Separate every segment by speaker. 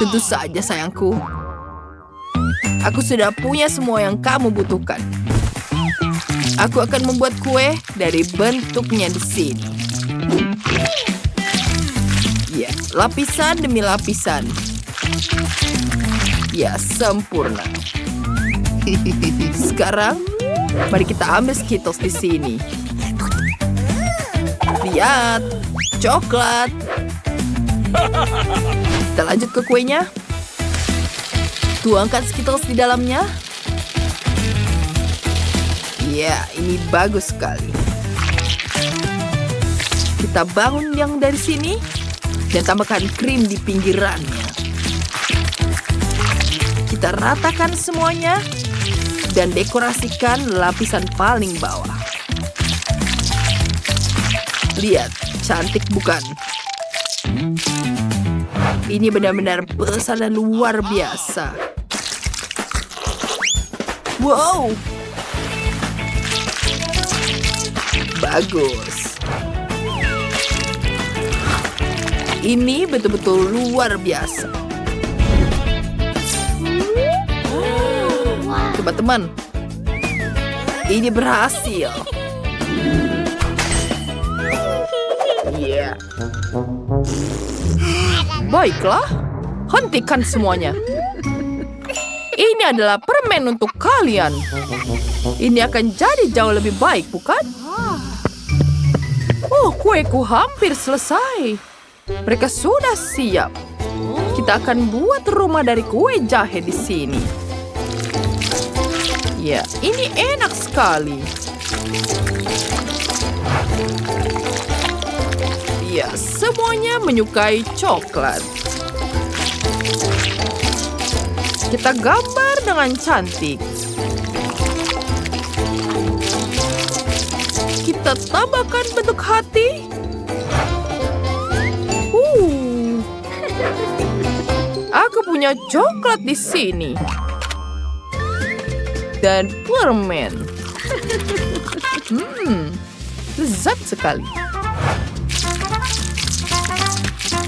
Speaker 1: Tentu saja, sayangku. Aku sudah punya semua yang kamu butuhkan. Aku akan membuat kue dari bentuknya di sini. Ya, lapisan demi lapisan. Ya, sempurna. Sekarang, mari kita ambil Skittles di sini. Lihat, coklat. Kita lanjut ke kuenya. Tuangkan Skittles di dalamnya. Ya, ini bagus sekali. Kita bangun yang dari sini dan tambahkan krim di pinggirannya. Kita ratakan semuanya dan dekorasikan lapisan paling bawah. Lihat, cantik bukan? Ini benar-benar besar dan luar biasa. Wow! Bagus. Ini betul-betul luar biasa. Teman-teman, ini berhasil. Yeah. Baiklah, hentikan semuanya. Ini adalah permen untuk kalian. Ini akan jadi jauh lebih baik, bukan? Oh, kueku hampir selesai. Mereka sudah siap. Kita akan buat rumah dari kue jahe di sini. Ya, ini enak sekali. Ya, semuanya menyukai coklat. Kita gambar dengan cantik. Kita tambahkan bentuk hati. Aku punya coklat di sini. Dan permen. Lezat sekali.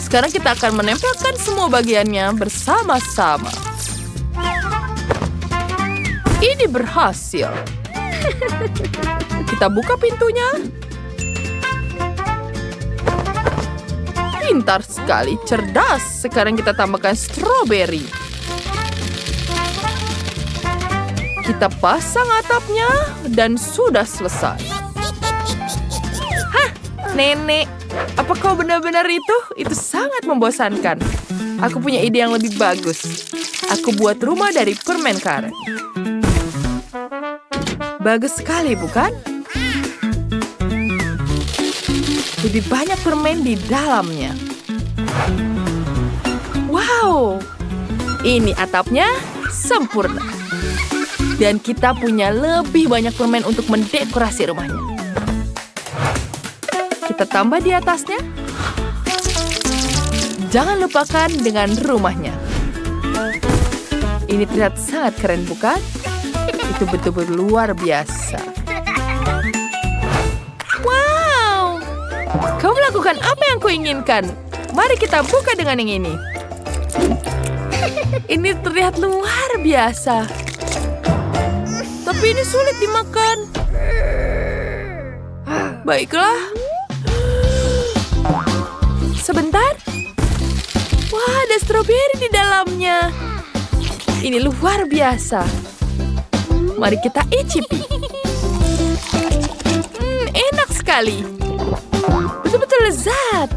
Speaker 1: Sekarang kita akan menempelkan semua bagiannya bersama-sama. Ini berhasil. Kita buka pintunya. Pintar sekali, cerdas. Sekarang kita tambahkan stroberi. Kita pasang atapnya dan sudah selesai. Hah, nenek. Apa kau benar-benar itu? Itu sangat membosankan. Aku punya ide yang lebih bagus. Aku buat rumah dari permen karet. Bagus sekali, bukan? Lebih banyak permen di dalamnya. Wow! Ini atapnya sempurna. Dan kita punya lebih banyak permen untuk mendekorasi rumahnya. Kita tambah di atasnya. Jangan lupakan dengan rumahnya. Ini terlihat sangat keren, bukan? Itu betul-betul luar biasa. Wow! Kau melakukan apa yang kuinginkan. Mari kita buka dengan yang ini. Ini terlihat luar biasa. Tapi ini sulit dimakan. Baiklah. Sebentar. Wah, ada stroberi di dalamnya. Ini luar biasa. Mari kita icipi. Enak sekali. Betul-betul lezat.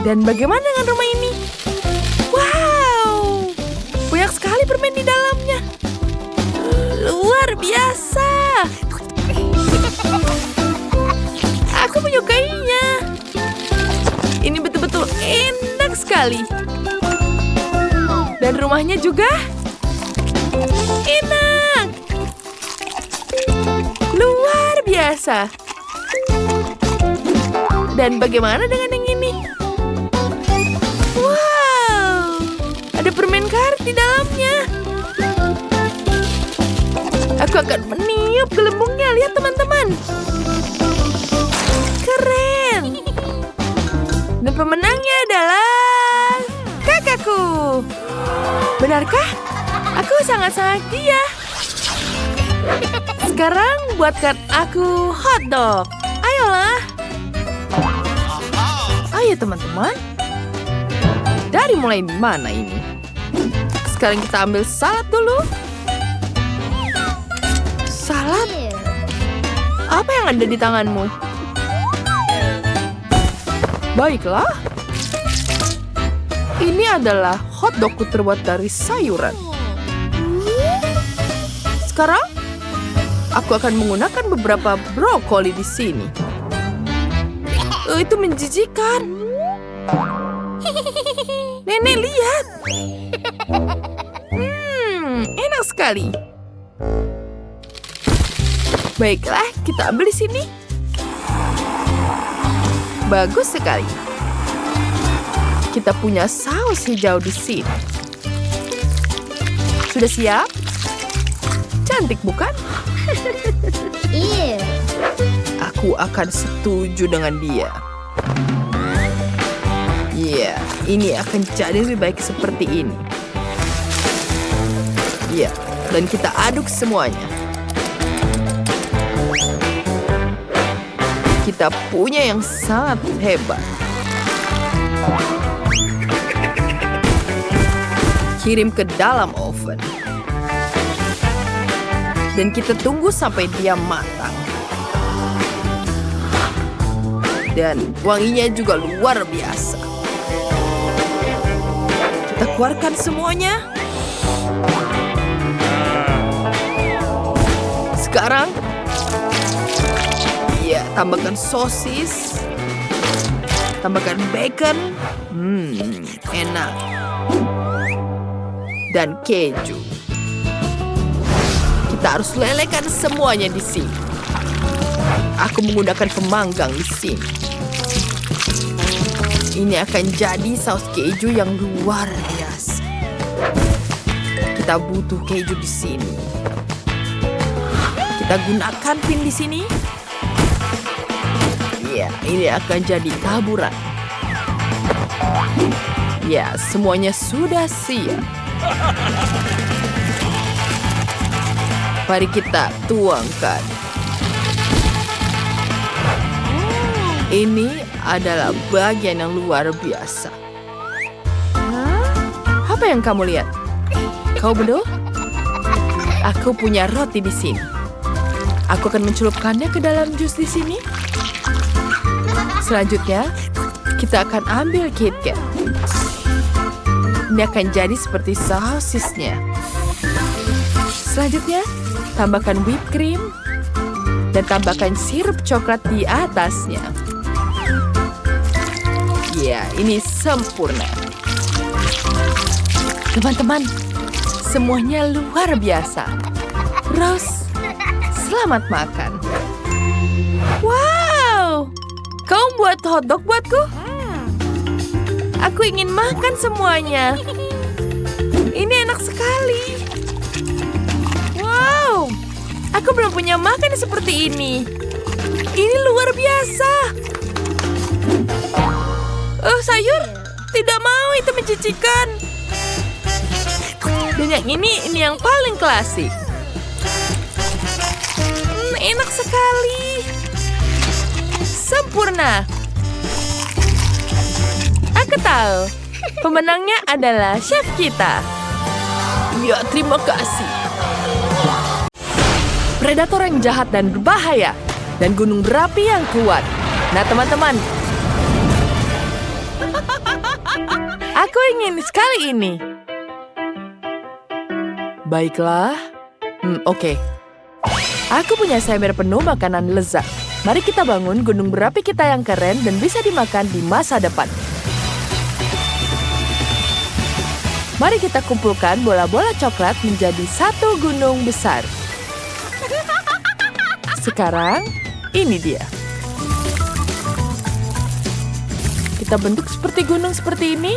Speaker 1: Dan bagaimana dengan rumah ini? Wow. Banyak sekali permen di dalamnya. Luar biasa. Aku menyukainya. Ini betul-betul enak sekali. Dan rumahnya juga enak. Luar biasa. Dan bagaimana dengan yang ini? Wow. Ada permen karet di dalamnya. Aku akan meniup gelembungnya. Lihat, teman-teman. Keren. Dan pemenangnya adalah kakakku. Benarkah? Aku sangat-sangat dia. Sekarang buatkan aku hotdog. Ayolah. Ayo teman-teman. Dari mulai mana ini? Sekarang kita ambil salad dulu. Salad? Apa yang ada di tanganmu? Baiklah. Ini adalah hotdogku terbuat dari sayuran. Sekarang, aku akan menggunakan beberapa brokoli di sini. Itu menjijikan. Nenek, lihat. Enak sekali. Baiklah, kita ambil di sini. Bagus sekali. Kita punya saus hijau di sini. Sudah siap? Cantik, bukan?
Speaker 2: Iya.
Speaker 1: Aku akan setuju dengan dia. Iya, ini akan jadi lebih baik seperti ini. Iya, dan kita aduk semuanya. Kita punya yang sangat hebat. Kirim ke dalam oven. Dan kita tunggu sampai dia matang. Dan wanginya juga luar biasa. Kita keluarkan semuanya. Sekarang, ya, tambahkan sosis. Tambahkan bacon. Enak. Dan keju. Kita harus lelekan semuanya di sini. Aku menggunakan pemanggang di sini. Ini akan jadi saus keju yang luar biasa. Kita butuh keju di sini. Kita gunakan pin di sini. Ya, ini akan jadi taburan. Ya, semuanya sudah siap. Mari kita tuangkan. Ini adalah bagian yang luar biasa. Apa yang kamu lihat? Kau betul? Aku punya roti di sini. Aku akan mencelupkannya ke dalam jus di sini. Selanjutnya, kita akan ambil KitKat. Ini akan jadi seperti sosisnya. Selanjutnya, tambahkan whipped cream dan tambahkan sirup coklat di atasnya. Ya, ini sempurna. Teman-teman, semuanya luar biasa. Rose, selamat makan. Wow, kau buat hotdog buatku? Aku ingin makan semuanya. Ini enak sekali. Wow, aku belum punya makan seperti ini. Ini luar biasa. Sayur? Tidak mau, itu menjijikan. Dan yang ini yang paling klasik. Enak sekali. Sempurna. Aku tahu. Pemenangnya adalah chef kita. Ya, terima kasih. Predator yang jahat dan berbahaya. Dan gunung berapi yang kuat. Nah, teman-teman. Aku ingin sekali ini. Baiklah. Oke. Aku punya ember penuh makanan lezat. Mari kita bangun gunung berapi kita yang keren dan bisa dimakan di masa depan. Mari kita kumpulkan bola-bola coklat menjadi satu gunung besar. Sekarang, ini dia. Kita bentuk seperti gunung seperti ini.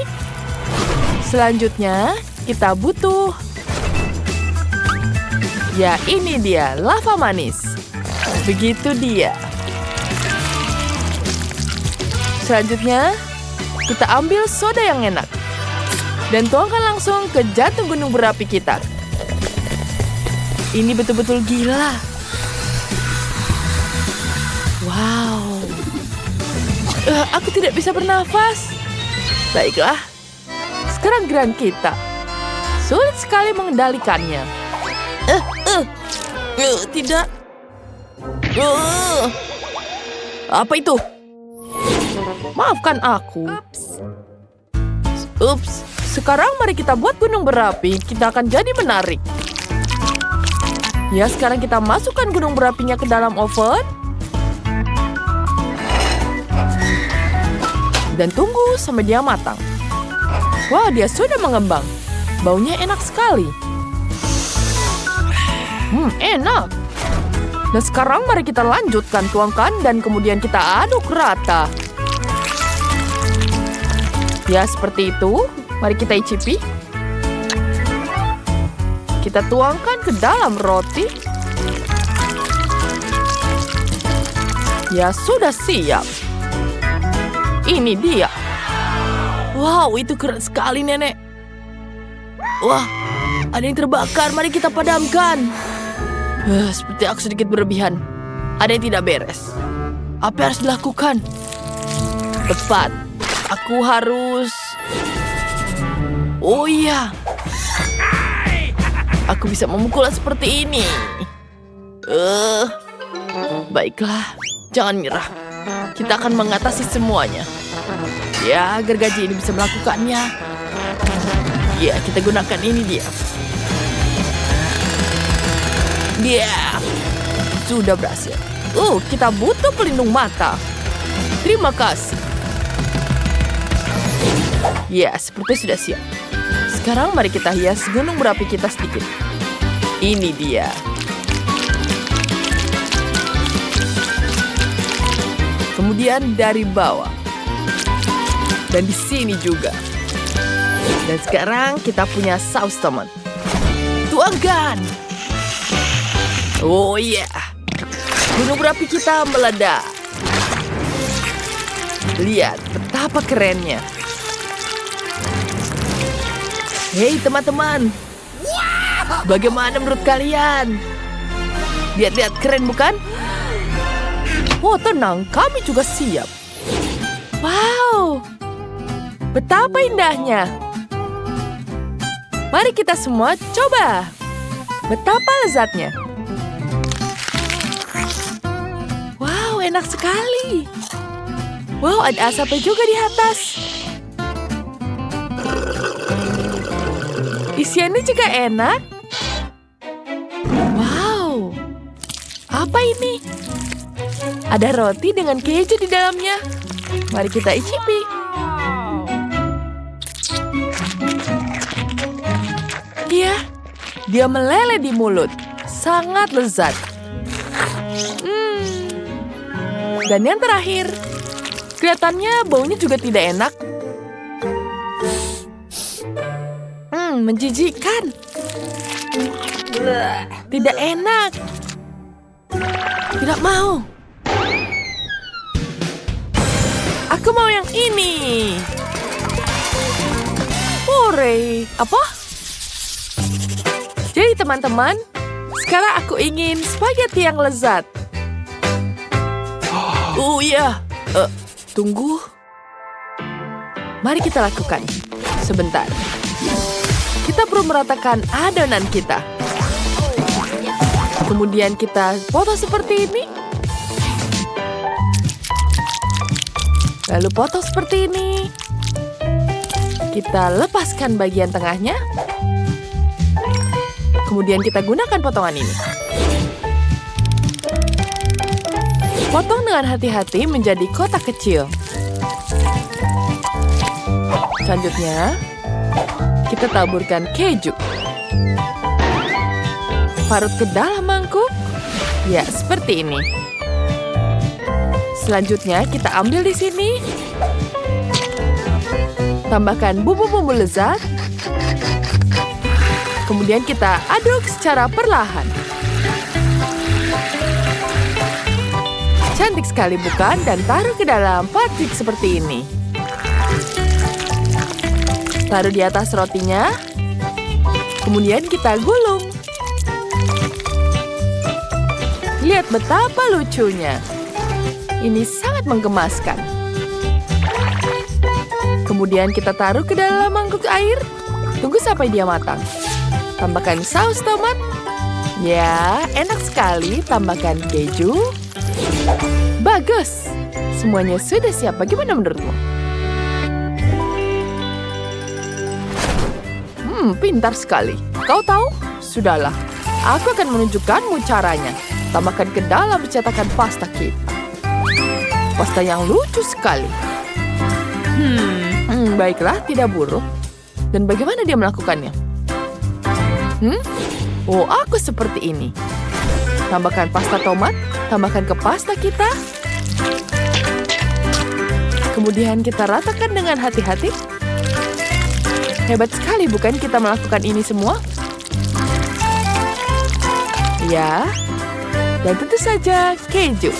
Speaker 1: Selanjutnya, kita butuh... Ya, ini dia, lava manis. Begitu dia. Selanjutnya, kita ambil soda yang enak. Dan tuangkan langsung ke jantung gunung berapi kita. Ini betul-betul gila. Wow. Aku tidak bisa bernafas. Baiklah. Sekarang giliran kita. Sulit sekali mengendalikannya. Tidak. Apa itu? Maafkan aku. Ups. Sekarang mari kita buat gunung berapi. Kita akan jadi menarik. Ya, sekarang kita masukkan gunung berapinya ke dalam oven. Dan tunggu sampai dia matang. Wah, dia sudah mengembang. Baunya enak sekali. Enak. Dan sekarang mari kita lanjutkan, tuangkan, dan kemudian kita aduk rata. Ya, seperti itu. Mari kita icipi. Kita tuangkan ke dalam roti. Ya, sudah siap. Ini dia. Wow, itu keren sekali, Nenek. Wah, ada yang terbakar. Mari kita padamkan. Seperti aku sedikit berlebihan. Ada yang tidak beres. Apa yang harus dilakukan? Tepat. Aku harus... Oh iya. Aku bisa memukulnya seperti ini. Baiklah. Jangan nyerah. Kita akan mengatasi semuanya. Ya, gergaji ini bisa melakukannya. Ya, kita gunakan ini dia. Dia sudah berhasil. Kita butuh pelindung mata. Terima kasih. Ya, seperti sudah siap. Sekarang mari kita hias gunung berapi kita sedikit. Ini dia. Kemudian dari bawah. Dan di sini juga. Dan sekarang kita punya saus tomat. Tuangkan. Oh iya. Gunung berapi kita meledak. Lihat betapa kerennya. Hei teman-teman. Bagaimana menurut kalian? Lihat-lihat, keren bukan? Oh tenang, kami juga siap. Wow. Betapa indahnya. Mari kita semua coba. Betapa lezatnya. Wow, enak sekali. Wow, ada asapnya juga di atas. Isiannya juga enak. Wow. Apa ini? Ada roti dengan keju di dalamnya. Mari kita icipi. Iya, dia meleleh di mulut. Sangat lezat. Dan yang terakhir, kelihatannya baunya juga tidak enak. Menjijikkan. Tidak enak. Tidak mau. Aku mau yang ini. Hore. Apa? Jadi teman-teman, sekarang aku ingin spaghetti yang lezat. Oh iya. Tunggu. Mari kita lakukan. Sebentar. Kita perlu meratakan adonan kita. Kemudian kita potong seperti ini. Lalu potong seperti ini. Kita lepaskan bagian tengahnya. Kemudian kita gunakan potongan ini. Potong dengan hati-hati menjadi kotak kecil. Selanjutnya, kita taburkan keju. Parut ke dalam mangkuk. Ya, seperti ini. Selanjutnya, kita ambil di sini. Tambahkan bumbu-bumbu lezat. Kemudian kita aduk secara perlahan. Cantik sekali bukan? Dan taruh ke dalam patik seperti ini. Taruh di atas rotinya. Kemudian kita gulung. Lihat betapa lucunya. Ini sangat menggemaskan. Kemudian kita taruh ke dalam mangkuk air. Tunggu sampai dia matang. Tambahkan saus tomat. Ya, enak sekali. Tambahkan keju. Bagus. Semuanya sudah siap. Bagaimana menurutmu? Pintar sekali. Kau tahu? Sudahlah. Aku akan menunjukkanmu caranya. Tambahkan ke dalam cetakan pasta kita. Pasta yang lucu sekali. Baiklah, tidak buruk. Dan bagaimana dia melakukannya? Oh, aku seperti ini. Tambahkan pasta tomat, tambahkan ke pasta kita. Kemudian kita ratakan dengan hati-hati. Hebat sekali, bukan kita melakukan ini semua? Ya, dan tentu saja keju.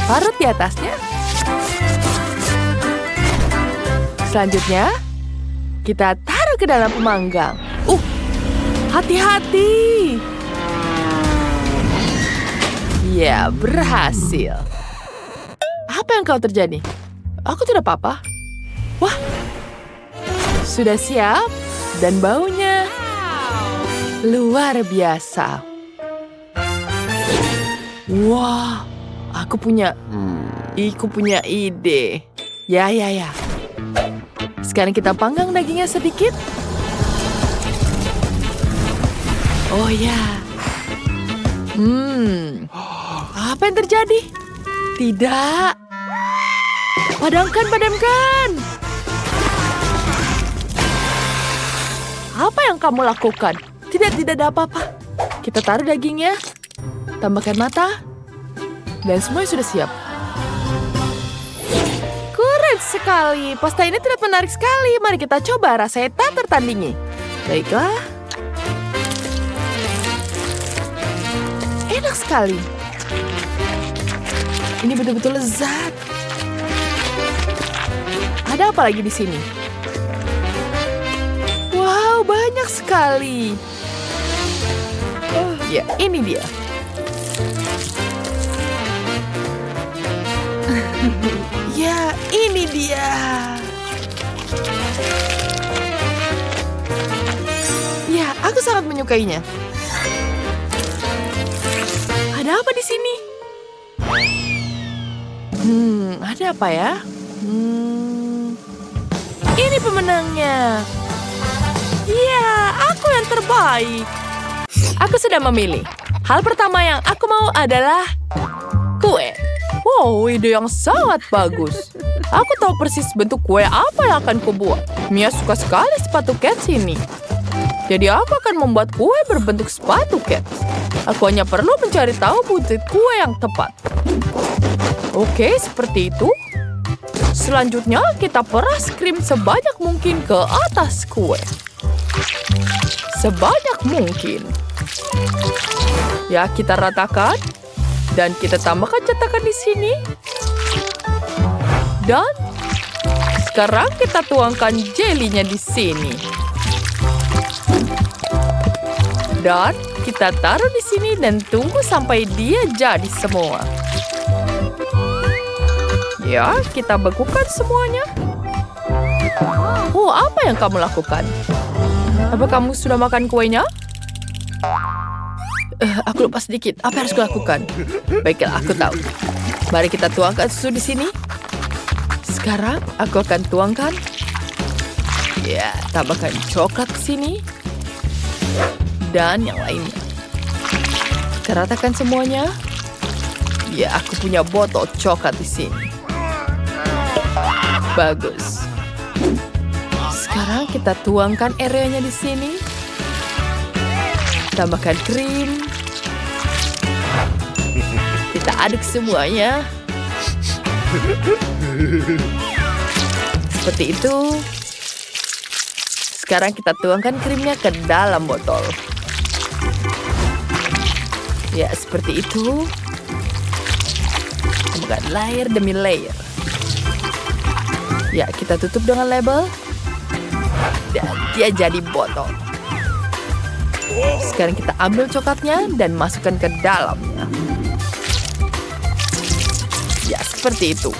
Speaker 1: Parut di atasnya. Selanjutnya, kita taruh ke dalam pemanggang. Hati-hati. Ya, berhasil. Apa yang kau terjadi? Aku tidak apa-apa. Wah, sudah siap dan baunya luar biasa. Wah, aku punya ide. Ya. Sekarang kita panggang dagingnya sedikit. Oh ya. Apa yang terjadi? Tidak. Padamkan. Apa yang kamu lakukan? Tidak ada apa-apa. Kita taruh dagingnya. Tambahkan mata. Dan semuanya sudah siap. Keren sekali. Pasta ini terlihat menarik sekali. Mari kita coba, rasanya tak tertandingi. Baiklah. Enak sekali. Ini betul-betul lezat. Ada apa lagi di sini? Wow, banyak sekali. Ya, ini dia. Ya, ini dia. Ya, aku sangat menyukainya. Ada apa di sini? Ada apa ya? Ini pemenangnya. Ya, aku yang terbaik. Aku sudah memilih. Hal pertama yang aku mau adalah kue. Wow, ide yang sangat bagus. Aku tahu persis bentuk kue apa yang akan kubuat. Mia suka sekali sepatu Cats ini. Jadi aku akan membuat kue berbentuk sepatu Cats. Aku hanya perlu mencari tahu butir kue yang tepat. Oke, seperti itu. Selanjutnya, kita peras krim sebanyak mungkin ke atas kue. Sebanyak mungkin. Ya, kita ratakan. Dan kita tambahkan cetakan di sini. Dan sekarang kita tuangkan jelinya di sini. Dan kita taruh di sini dan tunggu sampai dia jadi semua. Ya, kita bekukan semuanya. Oh, apa yang kamu lakukan? Apa kamu sudah makan kuenya? Aku lupa sedikit. Apa yang harus kulakukan? Baiklah, aku tahu. Mari kita tuangkan susu di sini. Sekarang aku akan tuangkan. Ya, tambahkan coklat ke sini. Dan yang lainnya. Kita ratakan semuanya. Ya, aku punya botol coklat di sini. Bagus. Sekarang kita tuangkan areanya di sini. Tambahkan krim. Kita aduk semuanya. Seperti itu. Sekarang kita tuangkan krimnya ke dalam botol. Ya, seperti itu. Tambahkan layer demi layer. Ya, kita tutup dengan label. Dan dia jadi botol. Sekarang kita ambil coklatnya dan masukkan ke dalamnya. Ya, seperti itu.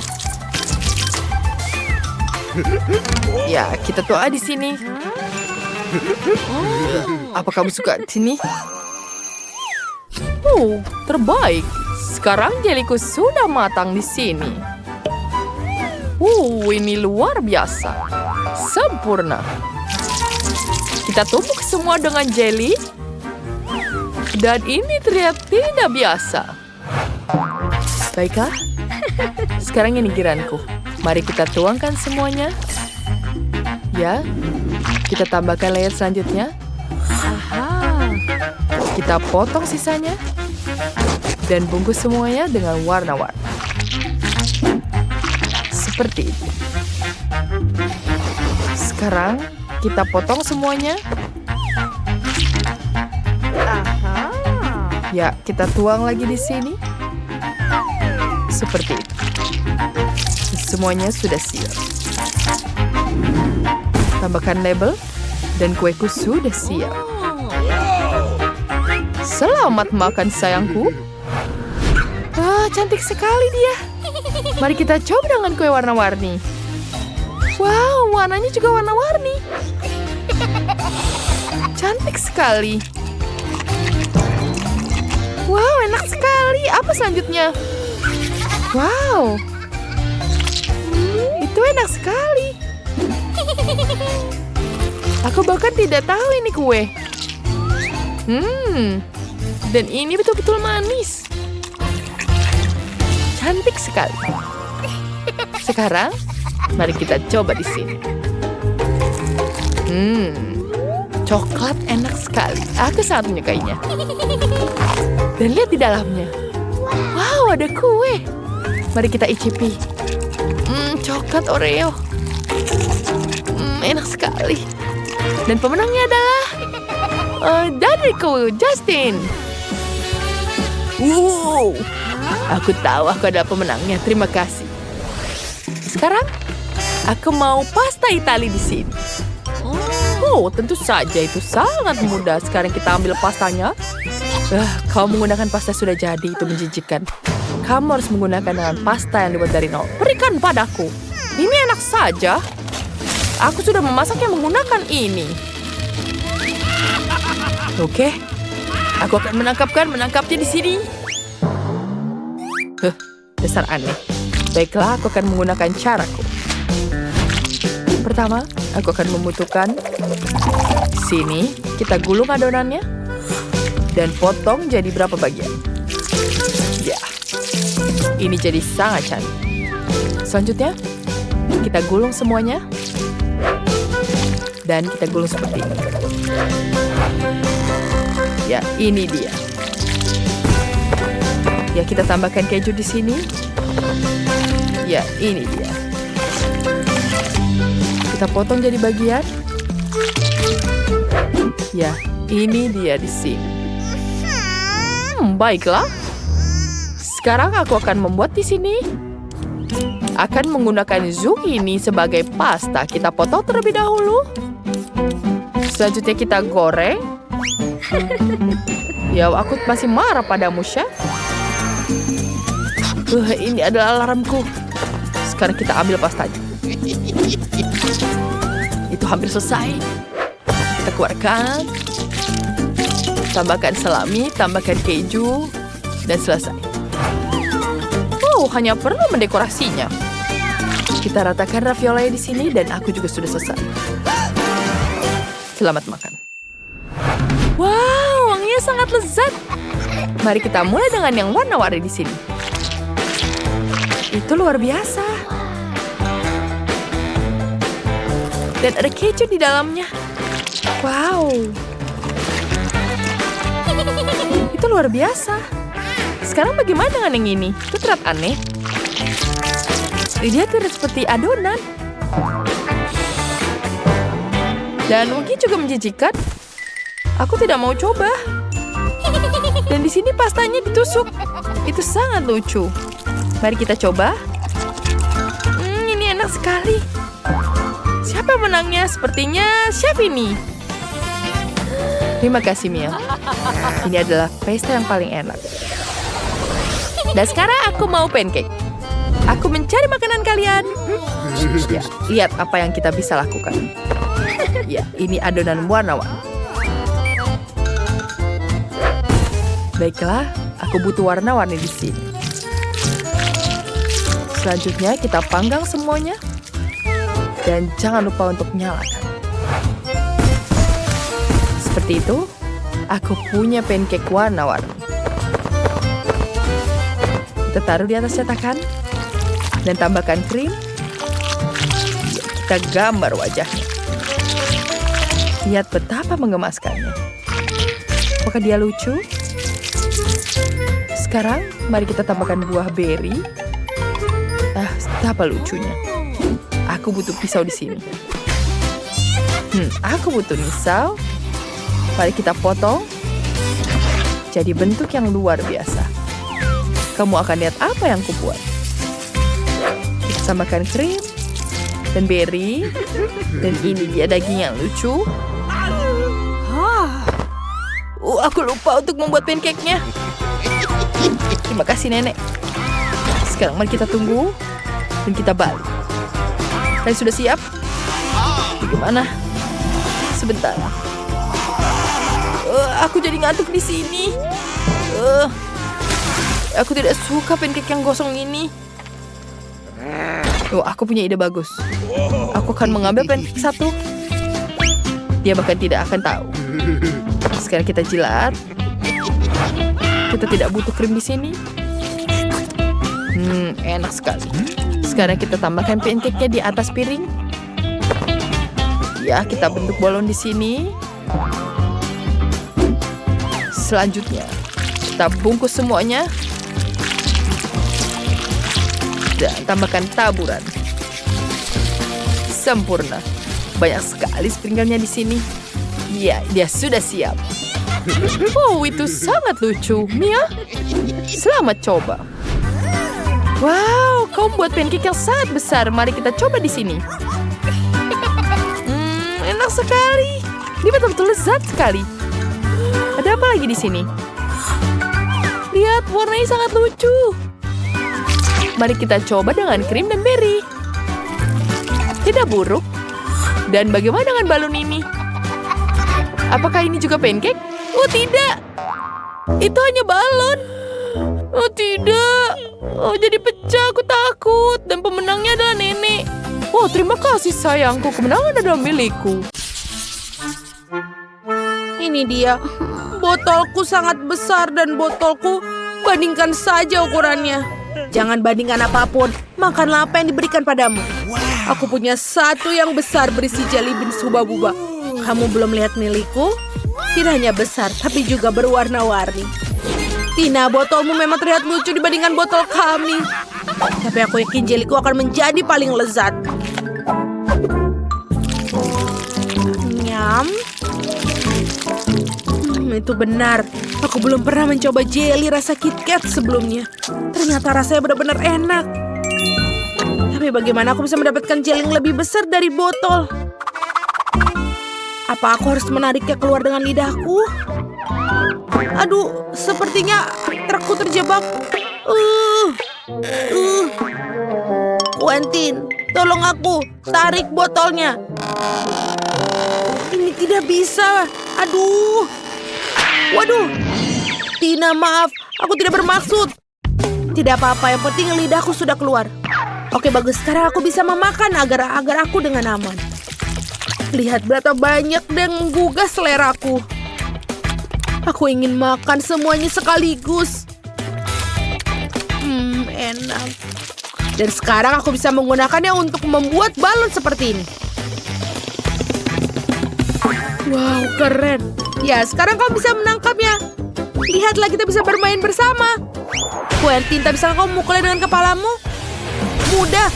Speaker 1: Ya, kita tuang di sini. Apa kamu suka di sini? Terbaik. Sekarang jeliku sudah matang di sini. Ini luar biasa. Sempurna. Kita tumbuk semua dengan jeli. Dan ini terlihat tidak biasa. Baiklah. Sekarang ini giliranku. Mari kita tuangkan semuanya. Ya. Kita tambahkan layer selanjutnya. Kita potong sisanya. Dan bungkus semuanya dengan warna-warni. Seperti itu. Sekarang kita potong semuanya. Ya, kita tuang lagi di sini. Seperti itu. Semuanya sudah siap. Tambahkan label dan kueku sudah siap. Selamat makan sayangku. Cantik sekali dia. Mari kita coba dengan kue warna-warni. Wow, warnanya juga warna-warni. Cantik sekali. Wow, enak sekali. Apa selanjutnya? Wow. Itu enak sekali. Aku bahkan tidak tahu ini kue. Dan ini betul-betul manis. Cantik sekali. Sekarang, mari kita coba di sini. Coklat enak sekali. Aku sangat menyukainya. Dan lihat di dalamnya. Wow, ada kue. Mari kita icipi. Coklat Oreo. Enak sekali. Dan pemenangnya adalah dariku, Justin. Wow. Aku tahu aku adalah pemenangnya. Terima kasih. Sekarang, aku mau pasta Itali di sini. Tentu saja itu sangat mudah. Sekarang kita ambil pastanya. Kau menggunakan pasta sudah jadi, itu menjijikan. Kamu harus menggunakan dengan pasta yang dibuat dari nol. Berikan padaku. Ini enak saja. Aku sudah memasaknya menggunakan ini. Oke. Aku akan menangkapnya di sini. Dasar aneh. Baiklah, aku akan menggunakan caraku. Pertama, aku akan membutuhkan sini. Kita gulung adonannya dan potong jadi berapa bagian. Ya, ini jadi sangat cantik. Selanjutnya, kita gulung semuanya dan kita gulung seperti ini. Ya, ini dia. Ya, kita tambahkan keju di sini. Ya, ini dia. Kita potong jadi bagian. Ya, ini dia di sini. Baiklah. Sekarang aku akan membuat di sini. Akan menggunakan zucchini sebagai pasta. Kita potong terlebih dahulu. Selanjutnya kita goreng. Ya, aku masih marah padamu, Chef. Ini adalah alarmku. Sekarang kita ambil pastanya. Itu hampir selesai. Kita keluarkan. Tambahkan salami, tambahkan keju, dan selesai. Hanya perlu mendekorasinya. Kita ratakan ravioli di sini dan aku juga sudah selesai. Selamat makan. Wow, wanginya sangat lezat. Mari kita mulai dengan yang warna-warni di sini. Itu luar biasa. Dan ada keju di dalamnya. Wow. Itu luar biasa. Sekarang bagaimana dengan yang ini? Itu terlihat aneh. Dia terlihat seperti adonan. Dan mungkin juga menjijikan. Aku tidak mau coba. Dan di sini pastanya ditusuk. Itu sangat lucu. Mari kita coba. Ini enak sekali. siapa menangnya? Sepertinya chef ini. Terima kasih, Mia. Ini adalah pesta yang paling enak. Dan sekarang aku mau pancake. Aku mencari makanan kalian. Ya, lihat apa yang kita bisa lakukan. Ya, ini adonan warna-warni. Baiklah, aku butuh warna-warni di sini. Selanjutnya kita panggang semuanya. Dan jangan lupa untuk nyalakan. Seperti itu, aku punya pancake warna-warni. Kita taruh di atas cetakan. Dan tambahkan krim. Kita gambar wajahnya. Lihat betapa menggemaskannya. Apakah dia lucu? Sekarang, mari kita tambahkan buah beri. Betapa lucunya. Aku butuh pisau di sini. Aku butuh pisau. Mari kita potong. Jadi bentuk yang luar biasa. Kamu akan lihat apa yang kubuat. Kita tambahkan krim dan beri. Dan ini dia daging yang lucu. Aku lupa untuk membuat pancake-nya. Terima kasih, Nenek. Sekarang mari kita tunggu. Dan kita balik. Kalian sudah siap? Bagaimana? Sebentar. Aku jadi ngantuk di sini. Aku tidak suka pancake yang gosong ini. Aku punya ide bagus. Aku akan mengambil pancake satu. Dia bahkan tidak akan tahu. Sekarang kita jilat. Kita tidak butuh krim di sini. Enak sekali. Sekarang kita tambahkan pancake-nya di atas piring. Ya, kita bentuk balon di sini. Selanjutnya, kita bungkus semuanya. Dan tambahkan taburan. Sempurna. Banyak sekali sprinkelnya di sini. Ya, dia sudah siap. Itu sangat lucu. Mia, selamat coba. Wow, kau membuat pancake yang sangat besar. Mari kita coba di sini. Enak sekali. Ini betul-betul lezat sekali. Ada apa lagi di sini? Lihat, warnanya sangat lucu. Mari kita coba dengan krim dan beri. Tidak buruk. Dan bagaimana dengan balon ini? Apakah ini juga pancake? Oh, tidak. Itu hanya balon. Oh, tidak. Oh, jadi pecah. Aku takut. Dan pemenangnya adalah Nenek. Oh, terima kasih sayangku. Kemenangan adalah milikku.
Speaker 2: Ini dia. Botolku sangat besar dan botolku bandingkan saja ukurannya. Jangan bandingkan apapun. Makanlah apa yang diberikan padamu. Aku punya satu yang besar berisi jelly beans hubba-bubba. Kamu belum lihat milikku? Tidak hanya besar, tapi juga berwarna-warni. Tina, botolmu memang terlihat lucu dibandingkan botol kami. Tapi aku yakin jeliku akan menjadi paling lezat. Nyam. Itu benar. Aku belum pernah mencoba jelly rasa KitKat sebelumnya. Ternyata rasanya benar-benar enak. Tapi bagaimana aku bisa mendapatkan jelly yang lebih besar dari botol? Apa aku harus menariknya keluar dengan lidahku? Aduh, sepertinya trukku terjebak. Quentin, tolong aku. Tarik botolnya. Ini tidak bisa. Aduh. Waduh. Tina, maaf. Aku tidak bermaksud. Tidak apa-apa, yang penting lidahku sudah keluar. Oke, bagus. Sekarang aku bisa memakan agar aku dengan aman. Lihat berapa banyak dan menggugah seleraku. Aku ingin makan semuanya sekaligus. Enak. Dan sekarang aku bisa menggunakannya untuk membuat balon seperti ini. Wow, keren. Ya, sekarang kau bisa menangkapnya. Lihatlah, kita bisa bermain bersama. Quentin, tak bisa kau mukulnya dengan kepalamu? Mudah.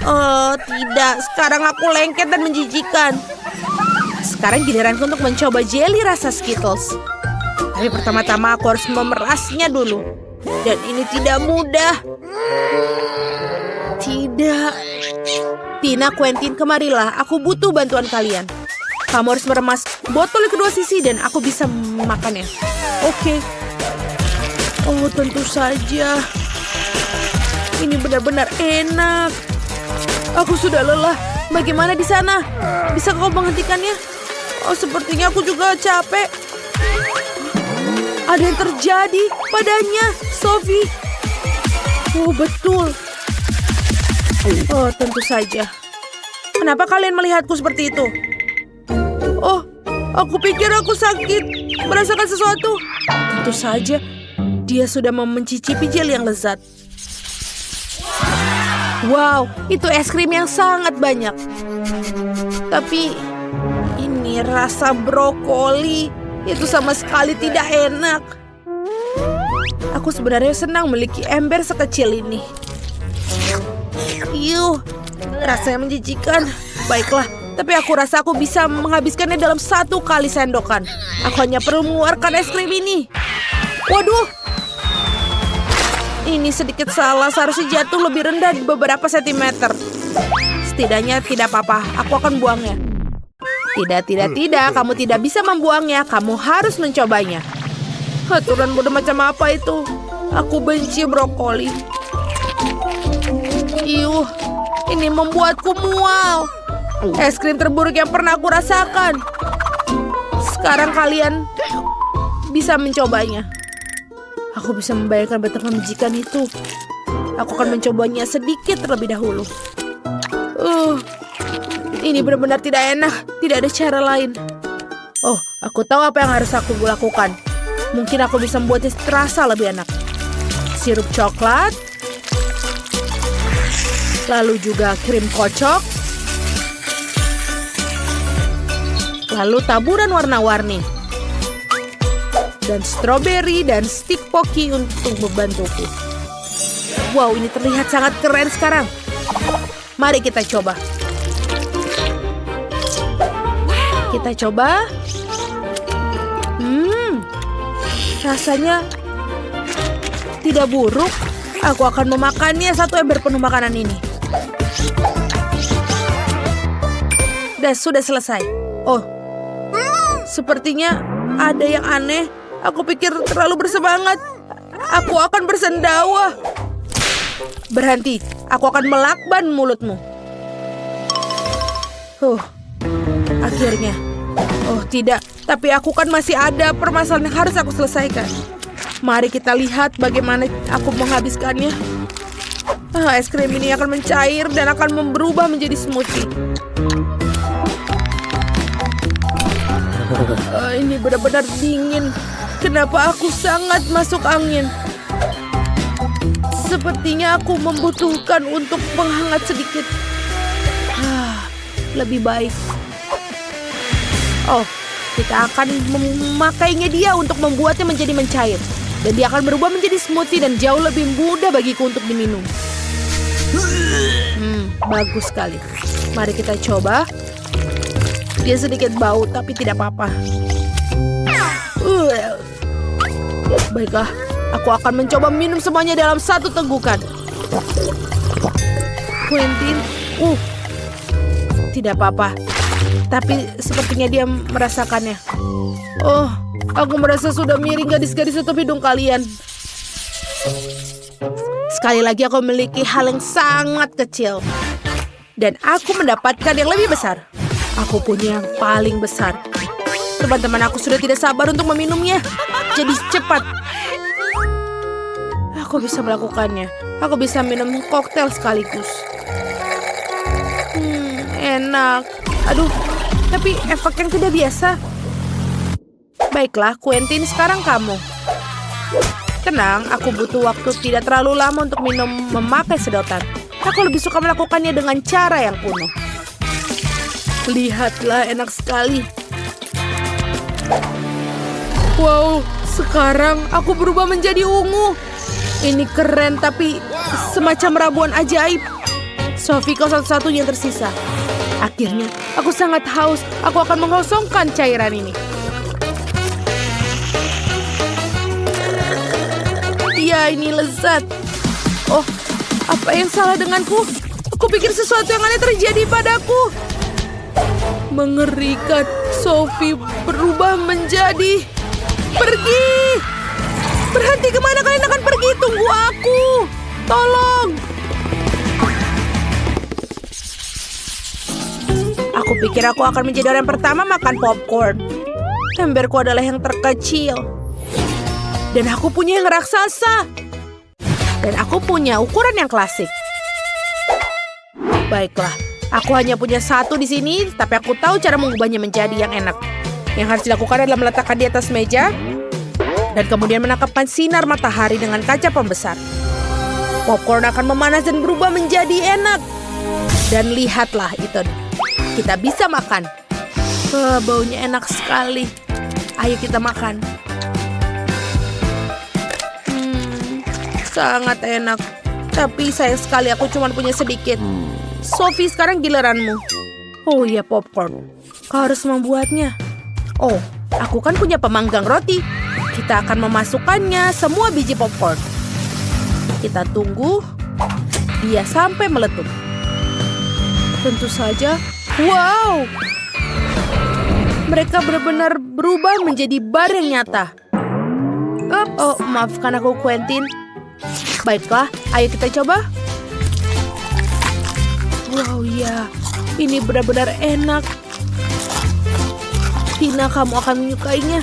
Speaker 2: Oh, tidak. Sekarang aku lengket dan menjijikan. Sekarang giliranku untuk mencoba jelly rasa Skittles. Tapi pertama-tama aku harus memerasnya dulu. Dan ini tidak mudah. Tidak. Tina, Quentin, kemarilah. Aku butuh bantuan kalian. Kamu harus meremas botol di kedua sisi dan aku bisa memakannya. Oke. Oh, tentu saja. Ini benar-benar enak. Aku sudah lelah. Bagaimana di sana? Bisa kau menghentikannya? Oh, sepertinya aku juga capek. Ada yang terjadi padanya, Sophie. Oh, betul. Oh, tentu saja. Kenapa kalian melihatku seperti itu? Oh, aku pikir aku sakit. Merasakan sesuatu. Tentu saja. Dia sudah mencicipi jel yang lezat. Wow, itu es krim yang sangat banyak. Tapi ini rasa brokoli. Itu sama sekali tidak enak. Aku sebenarnya senang memiliki ember sekecil ini. Yuh, rasanya menjijikan. Baiklah, tapi aku rasa aku bisa menghabiskannya dalam 1 kali sendokan. Aku hanya perlu mengeluarkan es krim ini. Waduh, ini sedikit salah. Seharusnya jatuh lebih rendah di beberapa sentimeter. Setidaknya tidak apa-apa. Aku akan buangnya. Tidak. Kamu tidak bisa membuangnya. Kamu harus mencobanya. Aturan bodoh macam apa itu? Aku benci brokoli. Iuh, ini membuatku mual. Es krim terburuk yang pernah aku rasakan. Sekarang kalian bisa mencobanya. Aku bisa membayangkan betapa menjijikan itu. Aku akan mencobanya sedikit terlebih dahulu. Ini benar-benar tidak enak. Tidak ada cara lain. Oh, aku tahu apa yang harus aku lakukan. Mungkin aku bisa membuatnya terasa lebih enak. Sirup coklat. Lalu juga krim kocok. Lalu taburan warna-warni. Dan stroberi dan stik poki untuk membantuku. Wow, ini terlihat sangat keren sekarang. Mari kita coba. Kita coba. Rasanya tidak buruk. Aku akan memakannya 1 ember penuh makanan ini. Dan sudah selesai. Oh, sepertinya ada yang aneh. Aku pikir terlalu bersemangat. Aku akan bersendawa. Berhenti. Aku akan melakban mulutmu. Akhirnya. Oh, tidak. Tapi aku kan masih ada permasalahan yang harus aku selesaikan. Mari kita lihat bagaimana aku menghabiskannya. Es krim ini akan mencair dan akan berubah menjadi smoothie. Ini benar-benar dingin. Kenapa aku sangat masuk angin? Sepertinya aku membutuhkan untuk menghangat sedikit. Lebih baik. Oh, kita akan memakainya dia untuk membuatnya menjadi mencair. Dan dia akan berubah menjadi smoothie dan jauh lebih mudah bagiku untuk diminum. Bagus sekali. Mari kita coba. Dia sedikit bau, tapi tidak apa-apa. Baiklah, aku akan mencoba minum semuanya dalam 1 tegukan. Quentin, tidak apa-apa. Tapi sepertinya dia merasakannya. Oh, aku merasa sudah miring gadis-gadis tutup hidung kalian. Sekali lagi aku memiliki hal yang sangat kecil. Dan aku mendapatkan yang lebih besar. Aku punya yang paling besar. Teman-teman aku sudah tidak sabar untuk meminumnya. Jadi cepat. Aku bisa melakukannya. Aku bisa minum koktail sekaligus. Enak. Aduh, tapi efek yang tidak biasa. Baiklah, Quentin, sekarang kamu. Tenang, aku butuh waktu tidak terlalu lama untuk minum memakai sedotan. Aku lebih suka melakukannya dengan cara yang kuno. Lihatlah, enak sekali. Wow, sekarang aku berubah menjadi ungu. Ini keren, tapi semacam ramuan ajaib. Sophie, kau satu-satunya yang tersisa. Akhirnya, aku sangat haus. Aku akan mengosongkan cairan ini. Ya, ini lezat. Oh, apa yang salah denganku? Aku Kupikir sesuatu yang aneh terjadi padaku. Mengerikan. Sophie berubah menjadi... Pergi! Berhenti, kemana kalian akan pergi? Tunggu aku! Tolong! Aku pikir aku akan menjadi orang pertama makan popcorn. Emberku adalah yang terkecil. Dan aku punya yang raksasa. Dan aku punya ukuran yang klasik. Baiklah, aku hanya punya satu di sini, tapi aku tahu cara mengubahnya menjadi yang enak. Yang harus dilakukan adalah meletakkan di atas meja, dan kemudian menangkapkan sinar matahari dengan kaca pembesar. Popcorn akan memanas dan berubah menjadi enak. Dan lihatlah itu, kita bisa makan. Baunya enak sekali. Ayo kita makan. Sangat enak. Tapi sayang sekali aku cuma punya sedikit. Sophie, sekarang giliranmu. Oh iya, popcorn. Kau harus membuatnya. Oh, aku kan punya pemanggang roti. Kita akan memasukkannya semua biji popcorn. Kita tunggu dia sampai meletup. Tentu saja. Wow! Mereka benar-benar berubah menjadi bar yang nyata. Oh, maafkan aku, Quentin. Baiklah, ayo kita coba. Wow, ya. Ini benar-benar enak. Tina, kamu akan menyukainya.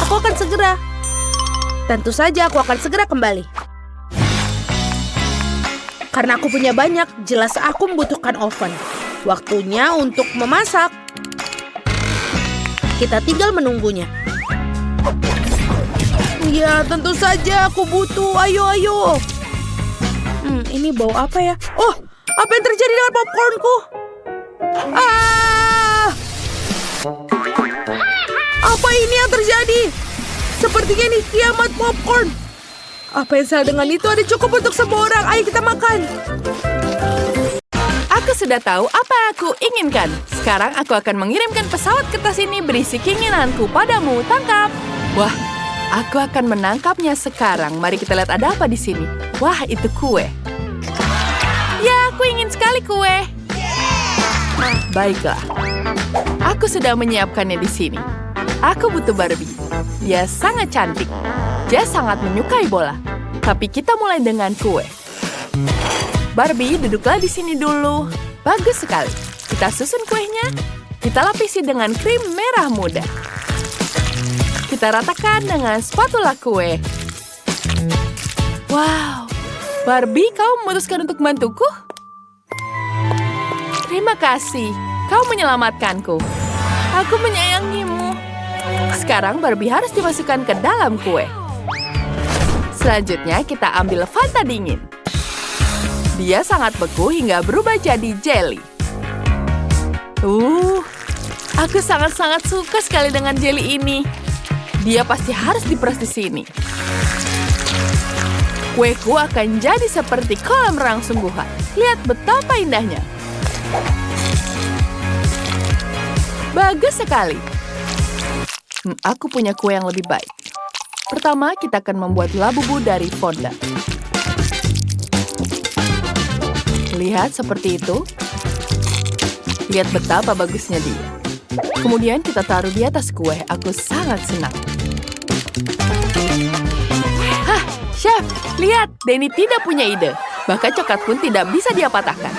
Speaker 2: Aku akan segera. Tentu saja aku akan segera kembali. Karena aku punya banyak, jelas aku membutuhkan oven. Waktunya untuk memasak. Kita tinggal menunggunya. Ya, tentu saja aku butuh. Ayo. Ini bau apa ya? Oh, apa yang terjadi dengan popcornku? Apa ini yang terjadi? Sepertinya ini kiamat popcorn. Apa yang salah dengan itu? Ada cukup untuk semua orang. Ayo kita makan.
Speaker 1: Aku sudah tahu apa yang aku inginkan. Sekarang aku akan mengirimkan pesawat ke tas ini berisi keinginanku padamu. Tangkap. Wah, aku akan menangkapnya sekarang. Mari kita lihat ada apa di sini. Wah, itu kue. Ya, aku ingin sekali kue. Baiklah. Aku sudah menyiapkannya di sini. Aku butuh Barbie. Dia sangat cantik. Dia sangat menyukai bola. Tapi kita mulai dengan kue. Barbie, duduklah di sini dulu. Bagus sekali. Kita susun kuenya. Kita lapisi dengan krim merah muda. Kita ratakan dengan spatula kue. Wow. Barbie, kau memutuskan untuk membantuku? Terima kasih. Kau menyelamatkanku. Aku menyayangimu. Sekarang Barbie harus dimasukkan ke dalam kue. Selanjutnya kita ambil Fanta dingin. Dia sangat beku hingga berubah jadi jelly. Aku sangat-sangat suka sekali dengan jelly ini. Dia pasti harus diperas di sini. Kueku akan jadi seperti kolam renang sungguhan. Lihat betapa indahnya. Bagus sekali. Aku punya kue yang lebih baik. Pertama, kita akan membuat labubu dari fondant. Lihat seperti itu. Lihat betapa bagusnya dia. Kemudian kita taruh di atas kue. Aku sangat senang. Hah, Chef, lihat. Denny tidak punya ide. Bahkan coklat pun tidak bisa dia patahkan.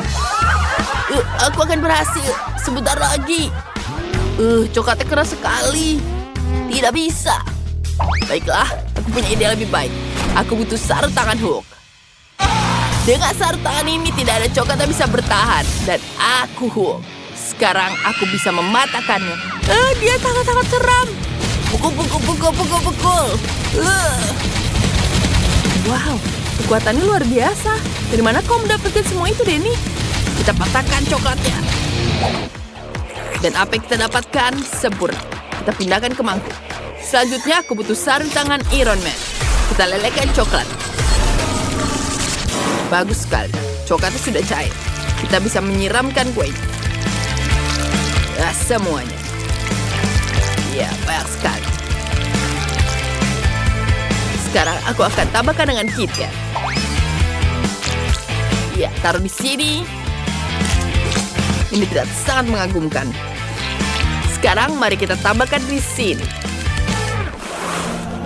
Speaker 1: Aku akan berhasil. Sebentar lagi. Coklatnya keras sekali. Tidak bisa. Baiklah, aku punya ide lebih baik. Aku butuh sarung tangan Hulk. Dengan sarung tangan ini tidak ada coklat yang bisa bertahan. Dan aku Hulk. Sekarang aku bisa mematahkannya. Dia sangat-sangat seram. Pukul. Wow, kekuatannya luar biasa. Dari mana kau mendapatkan semua itu, Denny? Kita patahkan coklatnya. Dan apa yang kita dapatkan? Sempurna. Kita pindahkan ke mangkuk. Selanjutnya aku butuh sarung tangan Iron Man. Kita lelehkan coklat. Bagus sekali. Coklatnya sudah cair. Kita bisa menyiramkan kue. Semuanya. Ya, banyak sekali. Sekarang aku akan tambahkan dengan KitKat. Ya, taruh di sini. Ini terlihat sangat mengagumkan. Sekarang mari kita tambahkan di sini.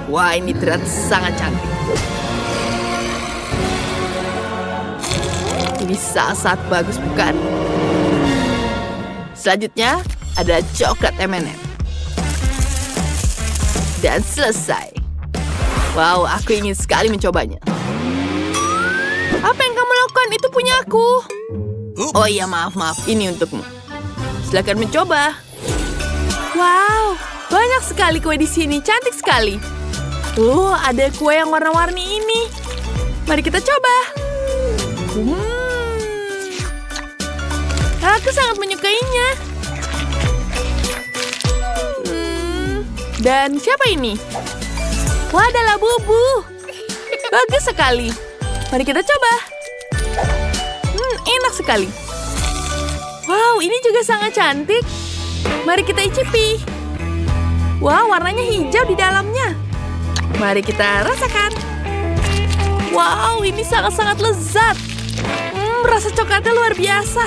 Speaker 1: Wah, ini terlihat sangat cantik. Ini sangat bagus, bukan? Selanjutnya ada coklat M&M. Dan selesai. Wow, aku ingin sekali mencobanya. Apa yang kamu lakukan? Itu punya aku. Oh iya, maaf. Ini untukmu. Silakan mencoba. Wow, banyak sekali kue di sini. Cantik sekali. Ada kue yang warna-warni ini. Mari kita coba. Aku sangat menyukainya. Dan siapa ini? Wah, adalah Bubu. Bagus sekali. Mari kita coba. Enak sekali. Wow, ini juga sangat cantik. Mari kita icipi. Wow, warnanya hijau di dalamnya. Mari kita rasakan. Wow, ini sangat-sangat lezat. Rasa coklatnya luar biasa.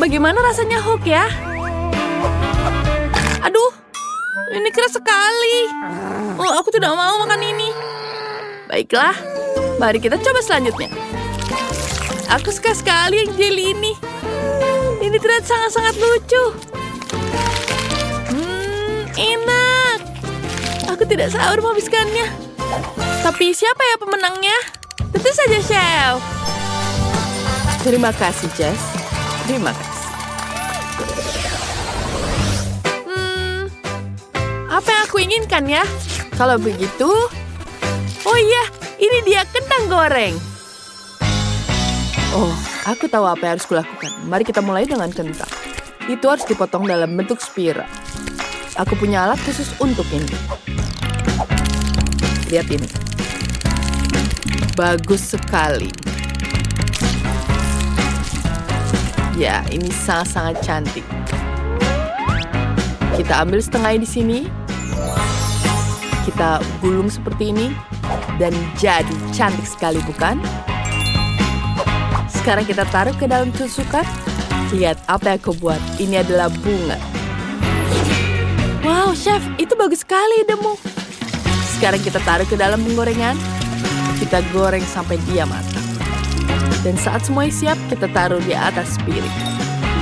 Speaker 1: Bagaimana rasanya Hook ya? Aduh, ini keras sekali. Oh, aku tidak mau makan ini. Baiklah, mari kita coba selanjutnya. Aku suka sekali yang jelly ini. Ini terlihat sangat-sangat lucu. Enak. Aku tidak sabar menghabiskannya. Tapi siapa ya pemenangnya? Tentu saja Chef. Terima kasih, Jess. Terima kasih. Apa yang aku inginkan ya? Kalau begitu... Oh iya, ini dia kentang goreng. Oh, aku tahu apa yang harus kulakukan. Mari kita mulai dengan kentang. Itu harus dipotong dalam bentuk spiral. Aku punya alat khusus untuk ini. Lihat ini. Bagus sekali. Ya, ini sangat-sangat cantik. Kita ambil setengah di sini. Kita gulung seperti ini. Dan jadi cantik sekali, bukan? Sekarang kita taruh ke dalam tusukan. Lihat apa yang aku buat. Ini adalah bunga. Wow, Chef, itu bagus sekali idemu. Sekarang kita taruh ke dalam penggorengan. Kita goreng sampai dia matang. Dan saat semuanya siap, kita taruh di atas piring.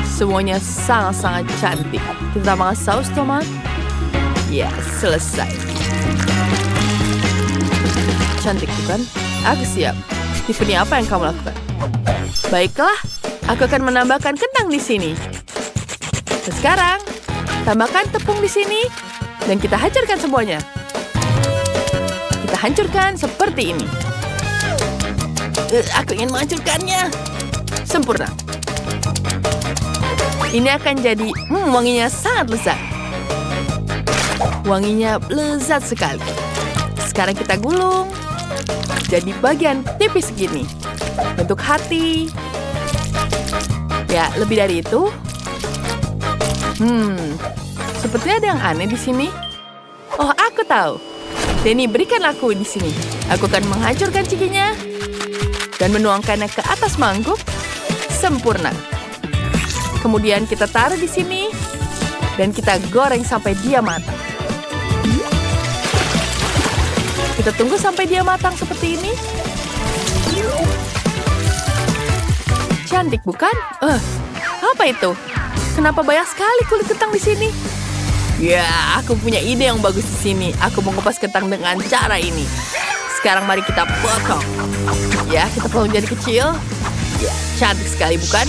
Speaker 1: Semuanya sangat-sangat cantik. Kita tambahkan saus tomat. Ya, selesai. Cantik bukan? Aku siap. Tiffany, apa yang kamu lakukan? Baiklah, aku akan menambahkan kentang di sini. Dan sekarang, tambahkan tepung di sini. Dan kita hancurkan semuanya. Kita hancurkan seperti ini. Aku ingin menghancurkannya. Sempurna. Ini akan jadi, wanginya sangat lezat. Wanginya lezat sekali. Sekarang kita gulung. Jadi bagian tipis segini. Bentuk hati. Ya, lebih dari itu. Sepertinya ada yang aneh di sini. Oh, aku tahu. Denny, berikan aku di sini. Aku akan menghancurkan cikinya dan menuangkannya ke atas mangkuk. Sempurna. Kemudian kita taruh di sini dan kita goreng sampai dia matang. Kita tunggu sampai dia matang seperti ini. Cantik bukan? Apa itu? Kenapa banyak sekali kulit kentang di sini? Ya, aku punya ide yang bagus di sini. Aku mengupas kentang dengan cara ini. Sekarang mari kita potong. Ya, kita potong jadi kecil. Ya, cantik sekali bukan?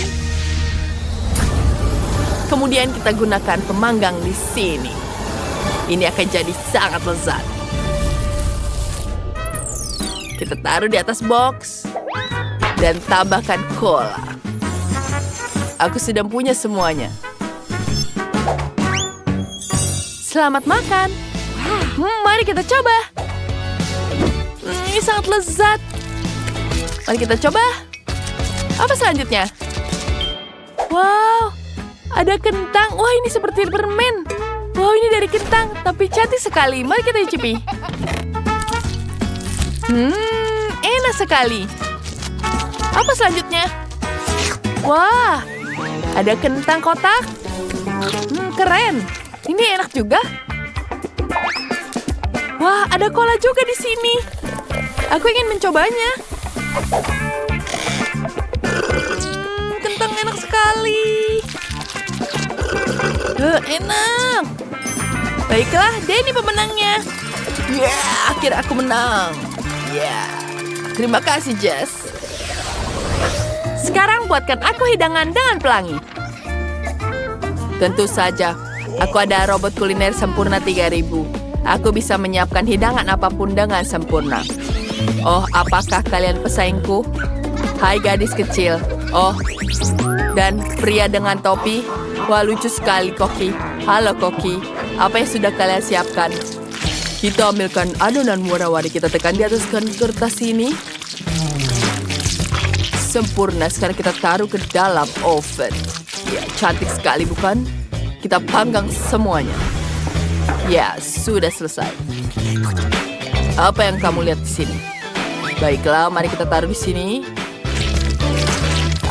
Speaker 1: Kemudian kita gunakan pemanggang di sini. Ini akan jadi sangat lezat. Kita taruh di atas box dan tambahkan cola. Aku sudah punya semuanya. Selamat makan. Mari kita coba. Ini sangat lezat. Mari kita coba. Apa selanjutnya? Wow, ada kentang. Wah, ini seperti permen. Wow, ini dari kentang, tapi cantik sekali. Mari kita icipi. Enak sekali. Apa selanjutnya? Wah, Ada kentang kotak. Keren. Ini enak juga. Wah, ada cola juga di sini. Aku ingin mencobanya. Kentang enak sekali. Enak. Baiklah, Denny pemenangnya. Akhirnya aku menang. Terima kasih, Jess. Sekarang buatkan aku hidangan dengan pelangi. Tentu saja, aku ada robot kuliner sempurna 3000. Aku bisa menyiapkan hidangan apapun dengan sempurna. Oh, apakah kalian pesaingku? Hai gadis kecil. Oh, dan pria dengan topi. Wah, lucu sekali, Koki. Halo, Koki. Apa yang sudah kalian siapkan? Kita ambilkan adonan warna-warni. Kita tekan di atas kertas ini. Sempurna. Sekarang kita taruh ke dalam oven. Ya, cantik sekali, bukan? Kita panggang semuanya. Ya, sudah selesai. Apa yang kamu lihat di sini? Baiklah, mari kita taruh di sini.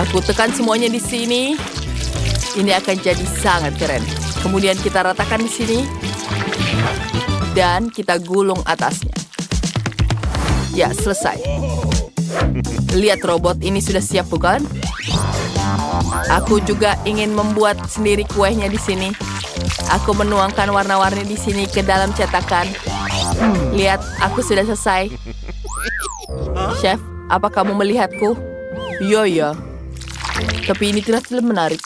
Speaker 1: Aku tekan semuanya di sini. Ini akan jadi sangat keren. Kemudian kita ratakan di sini. Dan kita gulung atasnya. Ya, selesai. Lihat robot ini sudah siap, bukan? Aku juga ingin membuat sendiri kuenya di sini. Aku menuangkan warna-warni di sini ke dalam cetakan. Lihat, aku sudah selesai. Chef, apa kamu melihatku? Iya. Tapi ini tidak menarik.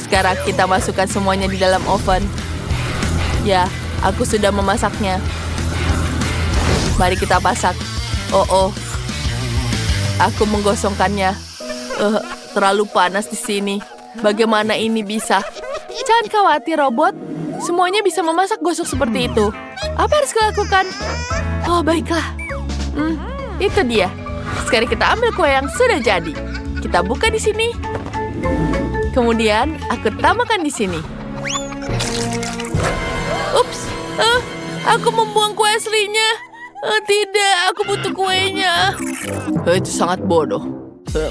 Speaker 1: Sekarang kita masukkan semuanya di dalam oven. Ya, aku sudah memasaknya. Mari kita masak. Oh. Aku menggosongkannya. Terlalu panas di sini. Bagaimana ini bisa? Jangan khawatir, robot. Semuanya bisa memasak gosok seperti itu. Apa harus kulakukan? Oh, baiklah. Itu dia. Sekarang kita ambil kue yang sudah jadi. Kita buka di sini. Kemudian aku tambahkan di sini. Ups. Aku membuang kue aslinya. Tidak, aku butuh kuenya. Itu sangat bodoh.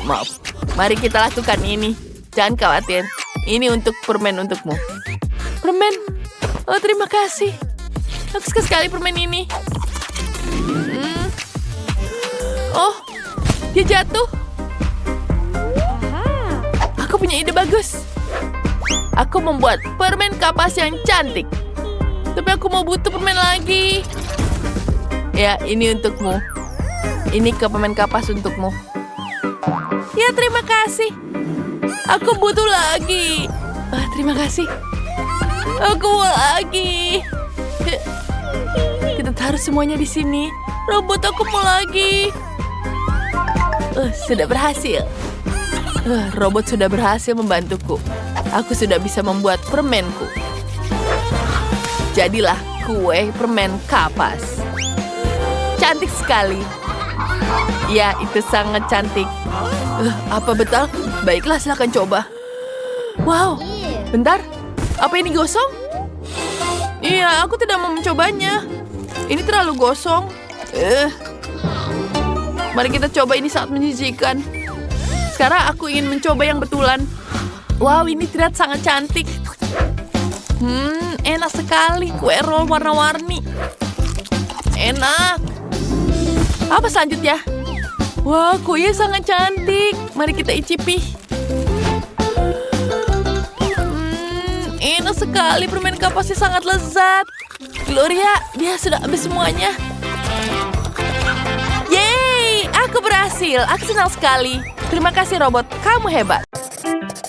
Speaker 1: Maaf. Mari kita lakukan ini. Jangan khawatir. Ini untuk permen untukmu. Permen? Oh, terima kasih. Aku suka sekali permen ini. Oh, dia jatuh. Aku punya ide bagus. Aku membuat permen kapas yang cantik. Tapi aku mau butuh permen lagi. Ya, ini untukmu. Ini permen kapas untukmu. Ya, terima kasih. Aku butuh lagi. Terima kasih. Aku mau lagi. Kita taruh semuanya di sini. Robot, aku mau lagi. Sudah berhasil. Robot sudah berhasil membantuku. Aku sudah bisa membuat permenku. Jadilah kue permen kapas. Cantik sekali. Ya, itu sangat cantik. Apa betul? Baiklah, silakan coba. Wow, bentar. Apa ini gosong? Iya, aku tidak mau mencobanya. Ini terlalu gosong. Mari kita coba, ini sangat menjijikan. Sekarang aku ingin mencoba yang betulan. Wow, ini terlihat sangat cantik. Enak sekali. Kue roll warna-warni. Enak. Apa selanjutnya? Wah, kuenya sangat cantik. Mari kita icipi. Enak sekali. Permen kapasnya sangat lezat. Gloria, dia sudah habis semuanya. Yeay, aku berhasil. Aku senang sekali. Terima kasih, robot. Kamu hebat.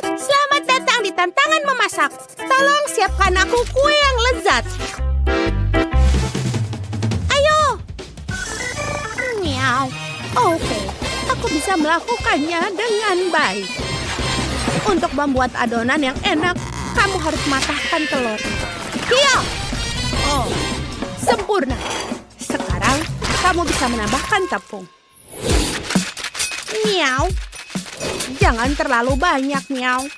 Speaker 2: Selamat datang di tantangan memasak. Tolong siapkan aku kue yang lezat. Ayo. Miau. Oke, aku bisa melakukannya dengan baik. Untuk membuat adonan yang enak, kamu harus matahkan telur. Iya. Oh, sempurna. Sekarang kamu bisa menambahkan tepung. Miau. Jangan terlalu banyak, miau.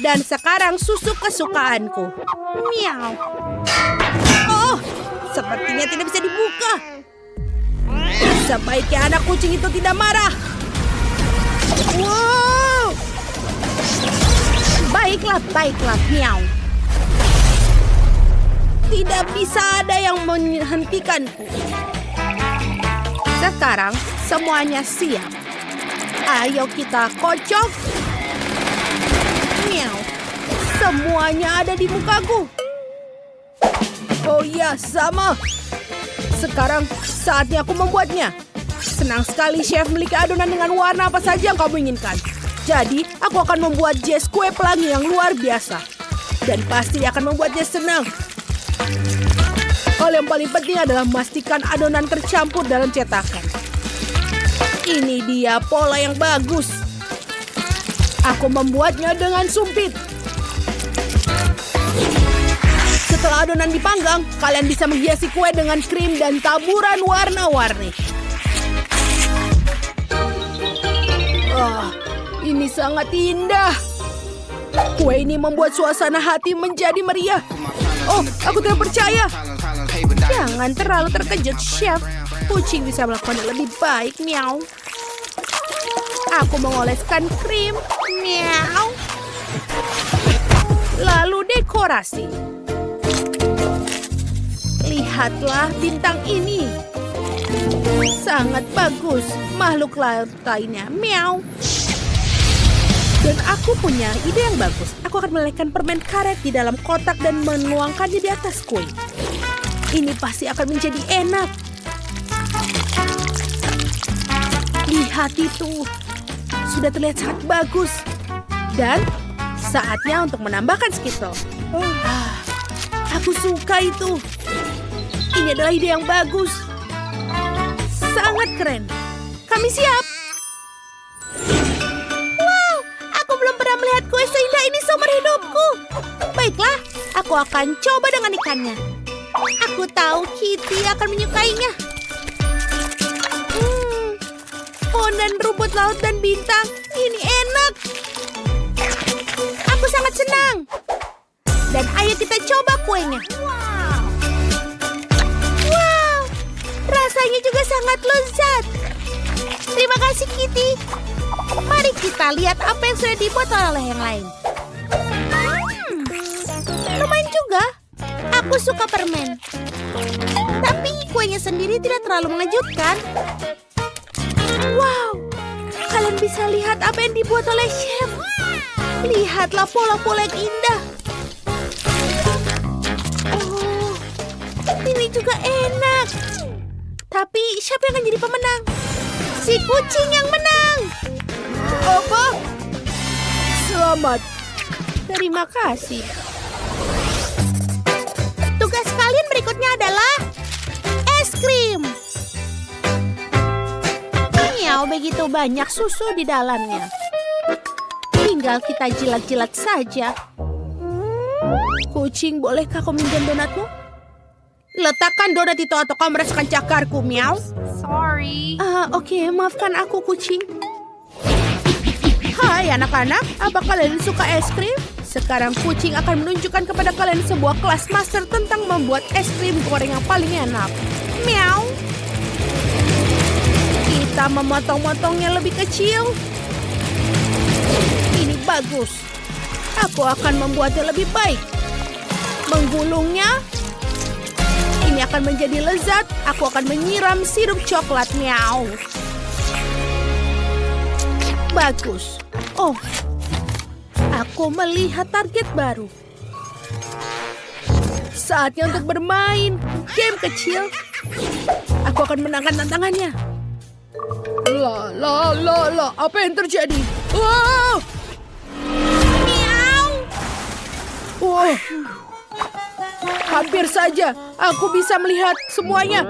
Speaker 2: Dan sekarang susu kesukaanku. Miau. Oh, sepertinya tidak bisa dibuka. Sebaiknya anak kucing itu tidak marah. Wow. Baiklah, miau. Tidak bisa ada yang menghentikanku. Sekarang semuanya siap. Ayo kita kocok. Miau. Semuanya ada di mukaku. Oh iya, sama. Sekarang saatnya aku membuatnya. Senang sekali, Chef, memiliki adonan dengan warna apa saja yang kamu inginkan. Jadi, aku akan membuat Jess kue pelangi yang luar biasa. Dan pasti akan membuatnya senang. Hal yang paling penting adalah memastikan adonan tercampur dalam cetakan. Ini dia pola yang bagus. Aku membuatnya dengan sumpit. Setelah adonan dipanggang, kalian bisa menghiasi kue dengan krim dan taburan warna-warni. Ini sangat indah. Kue ini membuat suasana hati menjadi meriah. Oh, aku tidak percaya. Jangan terlalu terkejut, Chef. Kucing bisa melakukannya lebih baik, miau. Aku mengoleskan krim, miau. Lalu dekorasi. Lihatlah bintang ini. Sangat bagus. Makhluk laut lainnya, miau. Dan aku punya ide yang bagus. Aku akan melelehkan permen karet di dalam kotak dan menuangkannya di atas kue. Ini pasti akan menjadi enak. Lihat itu. Sudah terlihat sangat bagus. Dan saatnya untuk menambahkan Skittle. Aku suka itu. Ini adalah ide yang bagus. Sangat keren. Kami siap. Wow, aku belum pernah melihat kue seindah ini seumur hidupku. Baiklah, aku akan coba dengan ikannya. Aku tahu Kitty akan menyukainya. Pohon dan rumput laut dan bintang. Ini enak. Aku sangat senang. Dan ayo kita coba kuenya. Wow, rasanya juga sangat lezat. Terima kasih, Kitty. Mari kita lihat apa yang sudah dibuat oleh yang lain. Lumayan juga. Aku suka permen. Tapi kuenya sendiri tidak terlalu mengejutkan. Wow, kalian bisa lihat apa yang dibuat oleh Chef. Lihatlah pola-pola yang indah. Oh, ini juga enak. Tapi siapa yang akan jadi pemenang? Si kucing yang menang. Apa? Selamat. Terima kasih. Tugas kalian berikutnya adalah es krim. Miau, begitu banyak susu di dalamnya. Tinggal kita jilat-jilat saja. Kucing, bolehkah kau minjem donatmu? Letakkan donat itu atau kau merasakan cakarku, miau.
Speaker 3: Sorry.
Speaker 2: Oke, maafkan aku, kucing. Hai anak-anak, apa kalian suka es krim? Sekarang kucing akan menunjukkan kepada kalian sebuah kelas master tentang membuat es krim goreng yang paling enak. Miau. Kita memotong-motongnya lebih kecil. Ini bagus. Aku akan membuatnya lebih baik. Menggulungnya. Ini akan menjadi lezat. Aku akan menyiram sirup coklat. Miau. Bagus. Oh, aku melihat target baru. Saatnya untuk bermain game kecil. Aku akan menangkan tantangannya. Apa yang terjadi? Wow! Miau! Wow! Hampir saja aku bisa melihat semuanya.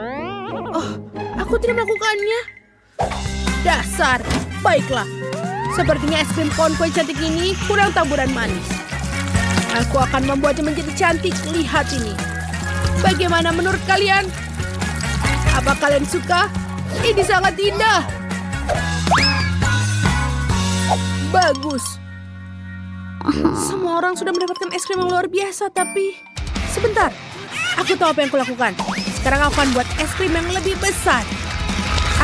Speaker 2: Oh, aku tidak melakukannya. Dasar. Baiklah. Sepertinya es krim kon kue cantik ini kurang taburan manis. Aku akan membuatnya menjadi cantik. Lihat ini. Bagaimana menurut kalian? Apa kalian suka? Ini sangat indah. Bagus. Semua orang sudah mendapatkan es krim yang luar biasa, tapi sebentar. Aku tahu apa yang kulakukan. Sekarang aku akan buat es krim yang lebih besar.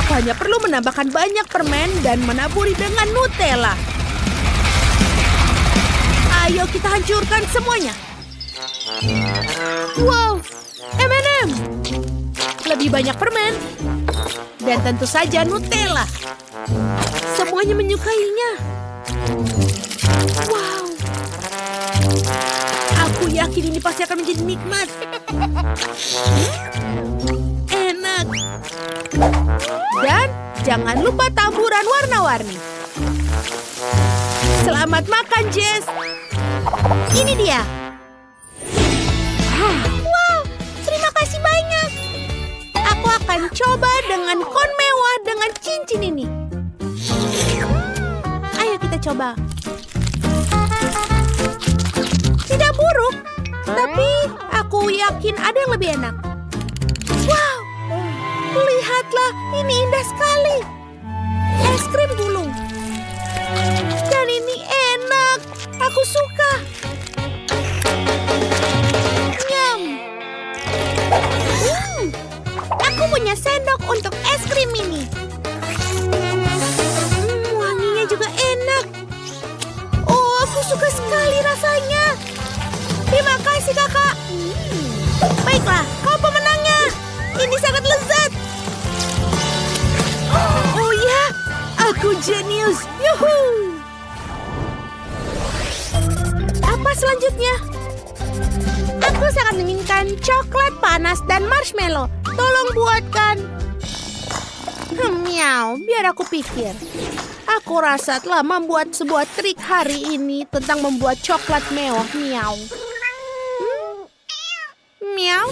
Speaker 2: Aku hanya perlu menambahkan banyak permen dan menaburi dengan Nutella. Ayo kita hancurkan semuanya. Wow, M&M. Lebih banyak permen. Dan tentu saja Nutella. Semuanya menyukainya. Wow. Aku yakin ini pasti akan menjadi nikmat. Enak. Dan jangan lupa taburan warna-warni. Selamat makan, Jess. Ini dia. Wow, terima kasih banyak. Aku akan coba dengan kon mewah dengan cincin ini. Ayo kita coba. Tidak buruk, tapi aku yakin ada yang lebih enak. Wow, lihatlah, ini indah sekali. Es krim gulung. Dan ini enak, aku suka. Nyam. Aku punya sendok untuk es krim ini. Wanginya juga enak. Oh, aku suka sekali rasanya. Terima kasih, kakak. Baiklah, kau pemenangnya. Ini sangat lezat. Oh ya, aku jenius. Yuhu. Apa selanjutnya? Aku sangat menginginkan coklat panas dan marshmallow. Tolong buatkan. Miau, biar aku pikir. Aku rasa telah membuat sebuah trik hari ini tentang membuat coklat mewah. Miau. Miau.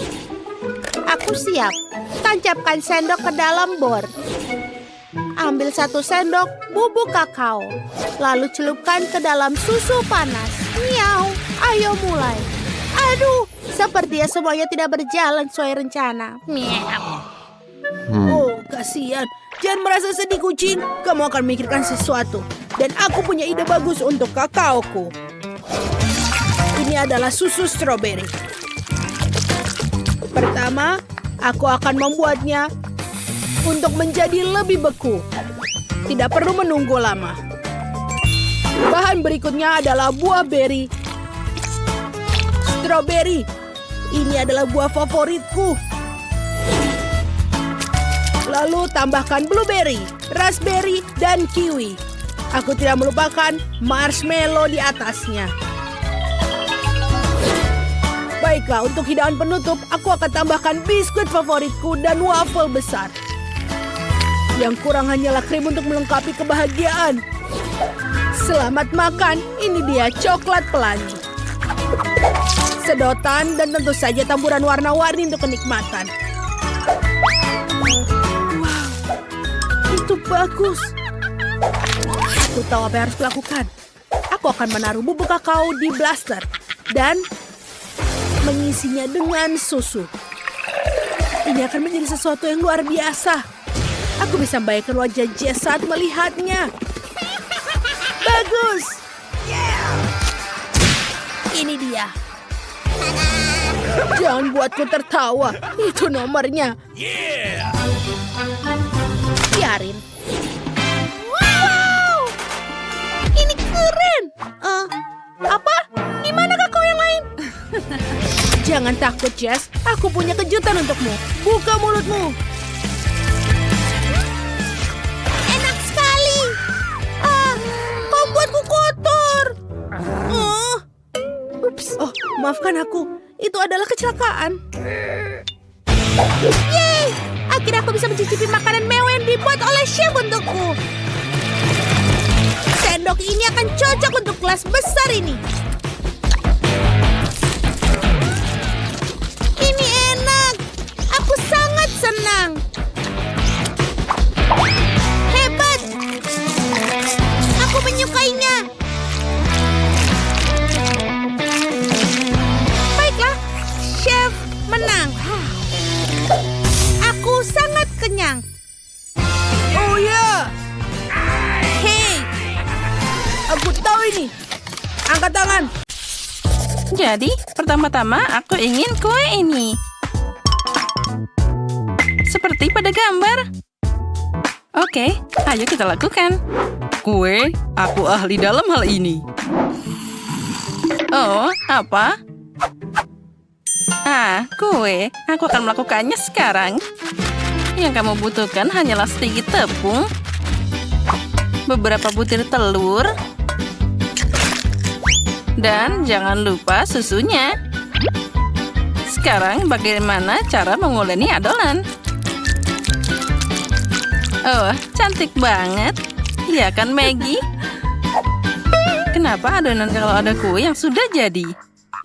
Speaker 2: Aku siap. Tancapkan sendok ke dalam bor. Ambil 1 sendok bubuk kakao. Lalu celupkan ke dalam susu panas. Miau. Ayo mulai. Aduh, sepertinya semuanya tidak berjalan sesuai rencana. Miau. Oh, kasihan. Jangan merasa sedih, kucing. Kamu akan memikirkan sesuatu. Dan aku punya ide bagus untuk kakaoku. Ini adalah susu stroberi. Pertama, aku akan membuatnya untuk menjadi lebih beku. Tidak perlu menunggu lama. Bahan berikutnya adalah buah beri. Stroberi. Ini adalah buah favoritku. Lalu tambahkan blueberry, raspberry, dan kiwi. Aku tidak melupakan marshmallow di atasnya. Baiklah, untuk hidangan penutup, aku akan tambahkan biskuit favoritku dan waffle besar. Yang kurang hanyalah krim untuk melengkapi kebahagiaan. Selamat makan, ini dia coklat pelangi. Sedotan dan tentu saja taburan warna-warni untuk kenikmatan. Wow, itu bagus. Aku tahu apa yang harus kulakukan. Aku akan menaruh bubuk kakao di blaster dan mengisinya dengan susu. Ini akan menjadi sesuatu yang luar biasa. Aku bisa membayangkan wajah Jess saat melihatnya. Bagus. Ini dia. Jangan buatku tertawa. Itu nomornya. Biarin. Wow. Ini keren. Apa? Di mana kakao yang lain? Jangan takut, Jess. Aku punya kejutan untukmu. Buka mulutmu. Enak sekali. Kau buatku kotor. Ups. Oh, maafkan aku. Itu adalah kecelakaan. Yeay! Akhirnya aku bisa mencicipi makanan mewah yang dibuat oleh chef untukku. Sendok ini akan cocok untuk kelas besar ini. Ini enak. Aku sangat senang. Hebat. Aku menyukainya. Baiklah, chef menang. Aku sangat kenyang. Oh ya. Hei. Aku tahu ini. Angkat tangan.
Speaker 3: Jadi, pertama-tama aku ingin kue ini. Seperti pada gambar. Oke, ayo kita lakukan.
Speaker 4: Kue, aku ahli dalam hal ini.
Speaker 3: Oh, apa? Kue. Aku akan melakukannya sekarang. Yang kamu butuhkan hanyalah sedikit tepung, beberapa butir telur, dan jangan lupa susunya. Sekarang bagaimana cara menguleni adonan? Oh, cantik banget. Iya kan, Maggie? Kenapa adonan kalau ada kue yang sudah jadi?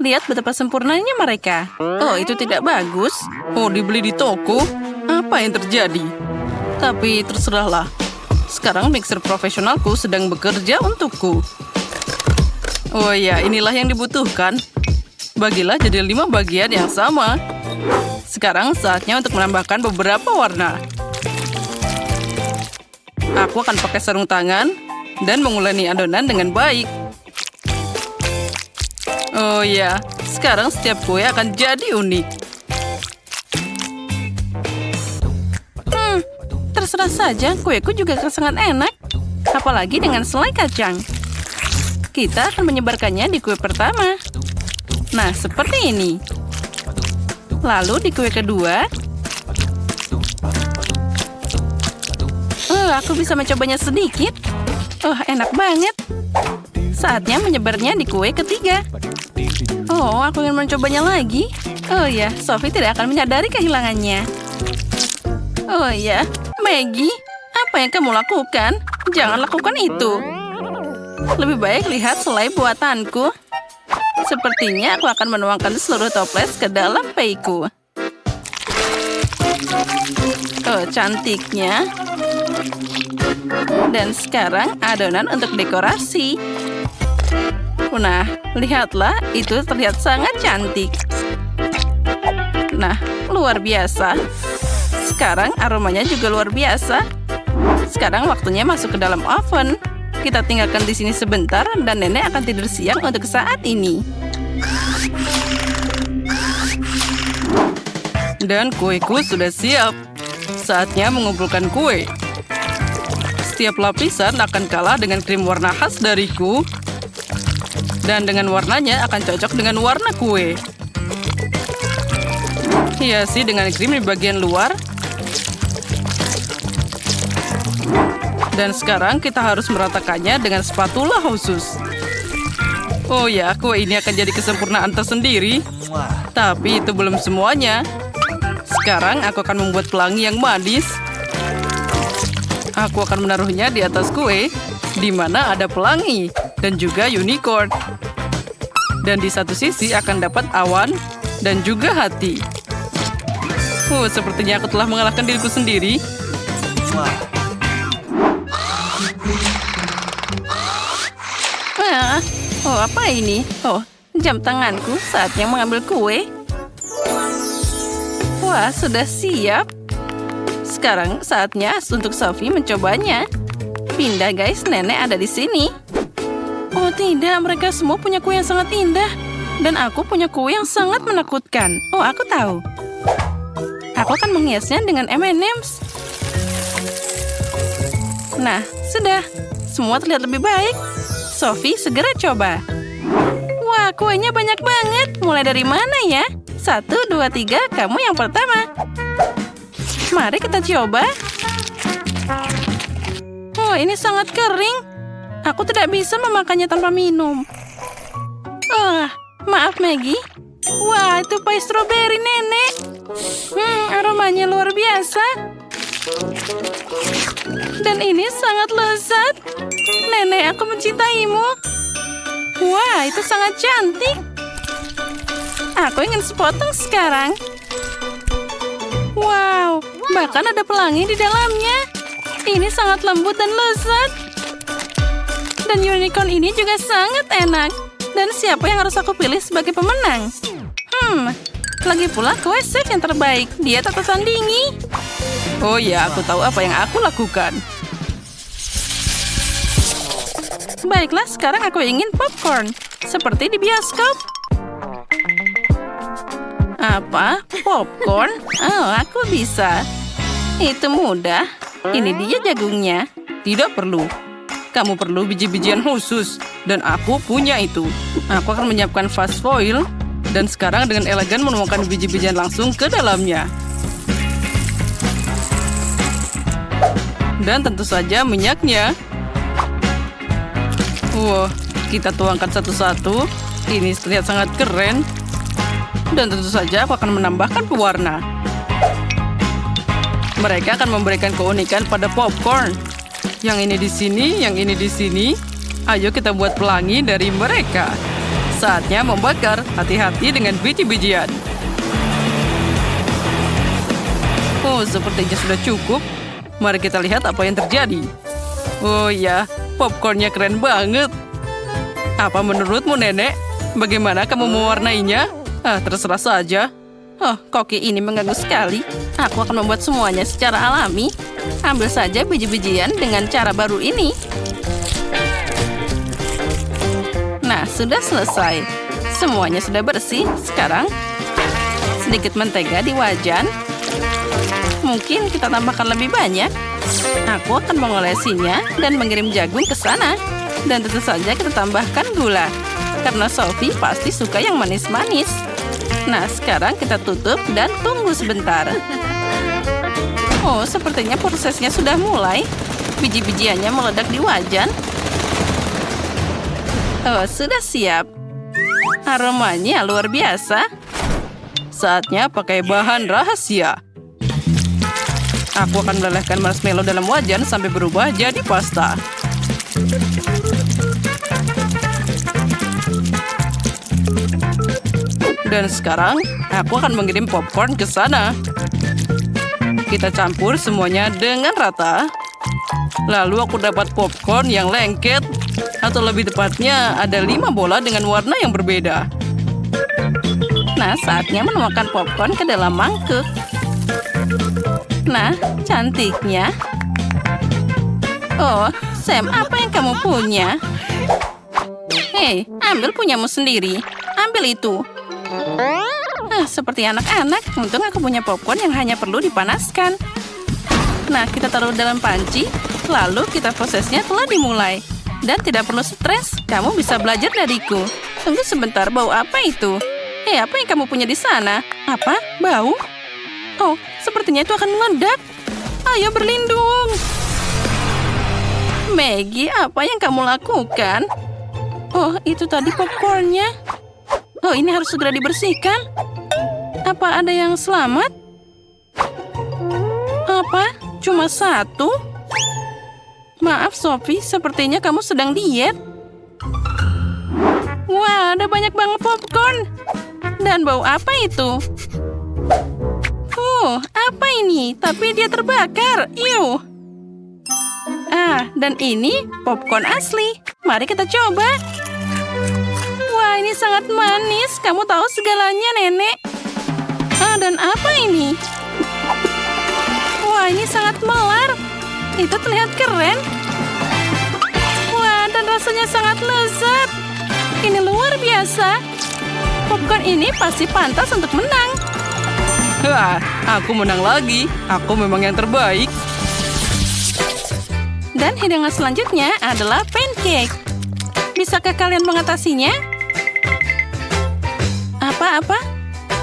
Speaker 3: Lihat betapa sempurnanya mereka. Oh, itu tidak bagus. Oh, dibeli di toko? Apa yang terjadi? Tapi terserahlah. Sekarang mixer profesionalku sedang bekerja untukku. Oh ya, inilah yang dibutuhkan. Bagilah jadi 5 bagian yang sama. Sekarang saatnya untuk menambahkan beberapa warna. Aku akan pakai sarung tangan dan menguleni adonan dengan baik. Oh ya, sekarang setiap kue akan jadi unik. Terserah saja, kueku juga sangat enak. Apalagi dengan selai kacang. Kita akan menyebarkannya di kue pertama. Nah, seperti ini. Lalu di kue kedua. Aku bisa mencobanya sedikit. Oh, enak banget. Saatnya menyebarnya di kue ketiga. Oh, aku ingin mencobanya lagi. Oh ya, Sophie tidak akan menyadari kehilangannya. Oh ya, Maggie, apa yang kamu lakukan? Jangan lakukan itu. Lebih baik lihat selai buatanku. Sepertinya aku akan menuangkan seluruh toples ke dalam peiku. Oh, cantiknya. Dan sekarang adonan untuk dekorasi. Nah, lihatlah, itu terlihat sangat cantik. Nah, luar biasa. Sekarang aromanya juga luar biasa. Sekarang waktunya masuk ke dalam oven. Kita tinggalkan di sini sebentar dan nenek akan tidur siang untuk saat ini. Dan kueku sudah siap. Saatnya mengumpulkan kue. Setiap lapisan akan kalah dengan krim warna khas dariku. Dan dengan warnanya akan cocok dengan warna kue. Hiasi dengan krim di bagian luar. Dan sekarang kita harus meratakannya dengan spatula khusus. Oh ya, kue ini akan jadi kesempurnaan tersendiri. Tapi itu belum semuanya. Sekarang aku akan membuat pelangi yang manis. Aku akan menaruhnya di atas kue, di mana ada pelangi dan juga unicorn. Dan di satu sisi akan dapat awan dan juga hati. Sepertinya aku telah mengalahkan diriku sendiri. Oh, apa ini? Oh, jam tanganku saatnya mengambil kue. Wah, sudah siap. Sekarang saatnya untuk Sophie mencobanya. Pindah guys, nenek ada di sini. Oh tidak, mereka semua punya kue yang sangat indah. Dan aku punya kue yang sangat menakutkan. Oh, aku tahu. Aku akan menghiasnya dengan M&M's. Nah, sudah. Semua terlihat lebih baik. Sophie, segera coba. Wah, kuenya banyak banget. Mulai dari mana ya? 1, 2, 3, kamu yang pertama. Mari kita coba. Oh, ini sangat kering. Aku tidak bisa memakannya tanpa minum. Maaf Maggie. Wah, itu pie stroberi nenek. Aromanya luar biasa. Dan ini sangat lezat. Nenek, aku mencintaimu. Wah, itu sangat cantik. Aku ingin sepotong sekarang. Wow, bahkan ada pelangi di dalamnya. Ini sangat lembut dan lezat. Dan unicorn ini juga sangat enak. Dan siapa yang harus aku pilih sebagai pemenang? Lagi pula kue chef yang terbaik. Dia tak tersandingi. Oh ya, aku tahu apa yang aku lakukan. Baiklah, sekarang aku ingin popcorn. Seperti di bioskop. Apa? Popcorn? Oh, aku bisa. Itu mudah. Ini dia jagungnya. Tidak perlu. Kamu perlu biji-bijian khusus. Dan aku punya itu. Aku akan menyiapkan fast foil. Dan sekarang dengan elegan menuangkan biji-bijian langsung ke dalamnya. Dan tentu saja minyaknya. Wah, kita tuangkan satu-satu. Ini terlihat sangat keren. Dan tentu saja aku akan menambahkan pewarna. Mereka akan memberikan keunikan pada popcorn. Yang ini di sini, yang ini di sini. Ayo kita buat pelangi dari mereka. Saatnya membakar. Hati-hati dengan biji-bijian. Oh, sepertinya sudah cukup. Mari kita lihat apa yang terjadi. Oh ya, popcornnya keren banget. Apa menurutmu, Nenek? Bagaimana kamu mewarnainya? Terserah saja. Oh, koki ini mengganggu sekali. Aku akan membuat semuanya secara alami. Ambil saja biji-bijian dengan cara baru ini. Nah, sudah selesai. Semuanya sudah bersih. Sekarang, sedikit mentega di wajan. Mungkin kita tambahkan lebih banyak. Aku akan mengolesinya dan mengirim jagung ke sana. Dan tentu saja kita tambahkan gula. Karena Sophie pasti suka yang manis-manis. Nah, sekarang kita tutup dan tunggu sebentar. Oh, sepertinya prosesnya sudah mulai. Biji-bijiannya meledak di wajan. Oh, sudah siap. Aromanya luar biasa. Saatnya pakai bahan rahasia. Aku akan melelehkan marshmallow dalam wajan sampai berubah jadi pasta. Dan sekarang, aku akan mengirim popcorn ke sana. Kita campur semuanya dengan rata. Lalu aku dapat popcorn yang lengket. Atau lebih tepatnya, ada 5 bola dengan warna yang berbeda. Nah, saatnya menuangkan popcorn ke dalam mangkuk. Nah, cantiknya. Oh, Sam, apa yang kamu punya? Hei, ambil punyamu sendiri. Ambil itu. Seperti anak-anak, untung aku punya popcorn yang hanya perlu dipanaskan. Nah, kita taruh dalam panci, lalu prosesnya telah dimulai. Dan tidak perlu stres, kamu bisa belajar dariku. Tunggu sebentar, bau apa itu? Apa yang kamu punya di sana? Apa? Bau? Oh, sepertinya itu akan meledak. Ayo berlindung. Maggie, apa yang kamu lakukan? Oh, itu tadi popcornnya. Oh, ini harus segera dibersihkan. Apa ada yang selamat? Apa? Cuma 1? Maaf, Sophie. Sepertinya kamu sedang diet. Wah, ada banyak banget popcorn. Dan bau apa itu? Apa ini? Tapi dia terbakar. Iuh. Dan ini popcorn asli. Mari kita coba. Wah, ini sangat manis. Kamu tahu segalanya, Nenek. Dan apa ini? Wah, ini sangat melar. Itu terlihat keren. Wah, dan rasanya sangat lezat. Ini luar biasa. Popcorn ini pasti pantas untuk menang. Aku menang lagi. Aku memang yang terbaik.
Speaker 2: Dan hidangan selanjutnya adalah pancake. Bisakah kalian mengatasinya? Apa-apa?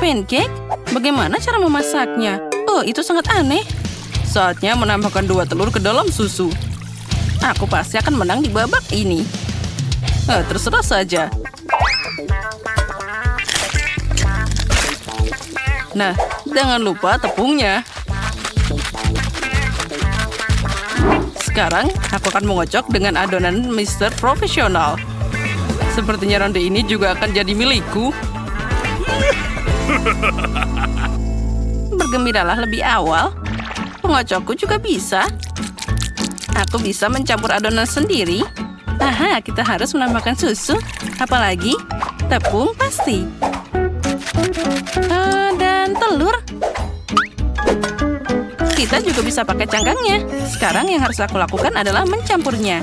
Speaker 2: Pancake? Bagaimana cara memasaknya? Oh, itu sangat aneh.
Speaker 3: Saatnya menambahkan 2 telur ke dalam susu.
Speaker 2: Aku pasti akan menang di babak ini.
Speaker 3: Terserah saja. Nah, jangan lupa tepungnya. Sekarang, aku akan mengocok dengan adonan Mr. Profesional. Sepertinya ronde ini juga akan jadi milikku.
Speaker 2: Bergembiralah lebih awal. Pengocokku juga bisa. Aku bisa mencampur adonan sendiri. Kita harus menambahkan susu. Apalagi, tepung pasti. Dan telur. Kita juga bisa pakai cangkangnya. Sekarang yang harus aku lakukan adalah mencampurnya.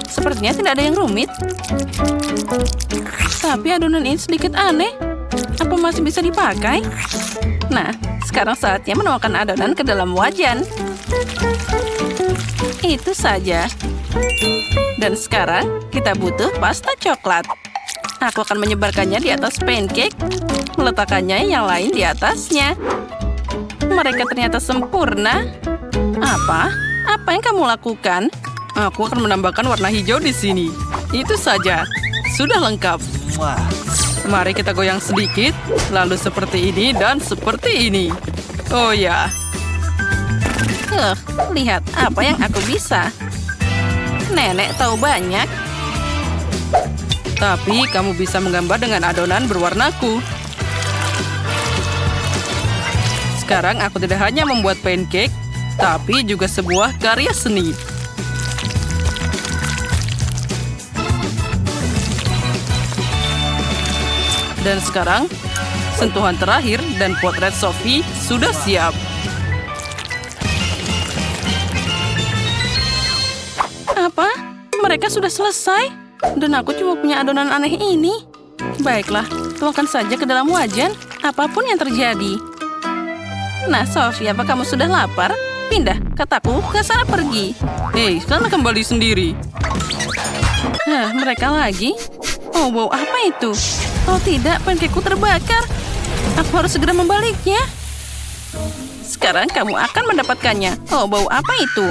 Speaker 2: Sepertinya tidak ada yang rumit. Tapi adonan ini sedikit aneh. Apa masih bisa dipakai? Nah, sekarang saatnya menuangkan adonan ke dalam wajan. Itu saja.
Speaker 3: Dan sekarang kita butuh pasta coklat. Aku akan menyebarkannya di atas pancake, meletakkannya yang lain di atasnya. Mereka ternyata sempurna. Apa? Apa yang kamu lakukan? Aku akan menambahkan warna hijau di sini. Itu saja. Sudah lengkap. Mari kita goyang sedikit, lalu seperti ini dan seperti ini. Oh ya. Lihat apa yang aku bisa. Nenek tahu banyak. Tapi kamu bisa menggambar dengan adonan berwarnaku. Sekarang aku tidak hanya membuat pancake, tapi juga sebuah karya seni. Dan sekarang, sentuhan terakhir dan potret Sophie sudah siap. Apa? Mereka sudah selesai? Dan aku cuma punya adonan aneh ini. Baiklah, tuangkan saja ke dalam wajan, apapun yang terjadi. Nah, Sophie, apa kamu sudah lapar? Pindah, kataku, ke sana pergi. Hei, sana kembali sendiri. Mereka lagi? Oh, bau apa itu? Oh tidak, pancakeku terbakar. Aku harus segera membaliknya. Sekarang kamu akan mendapatkannya. Oh, bau apa itu?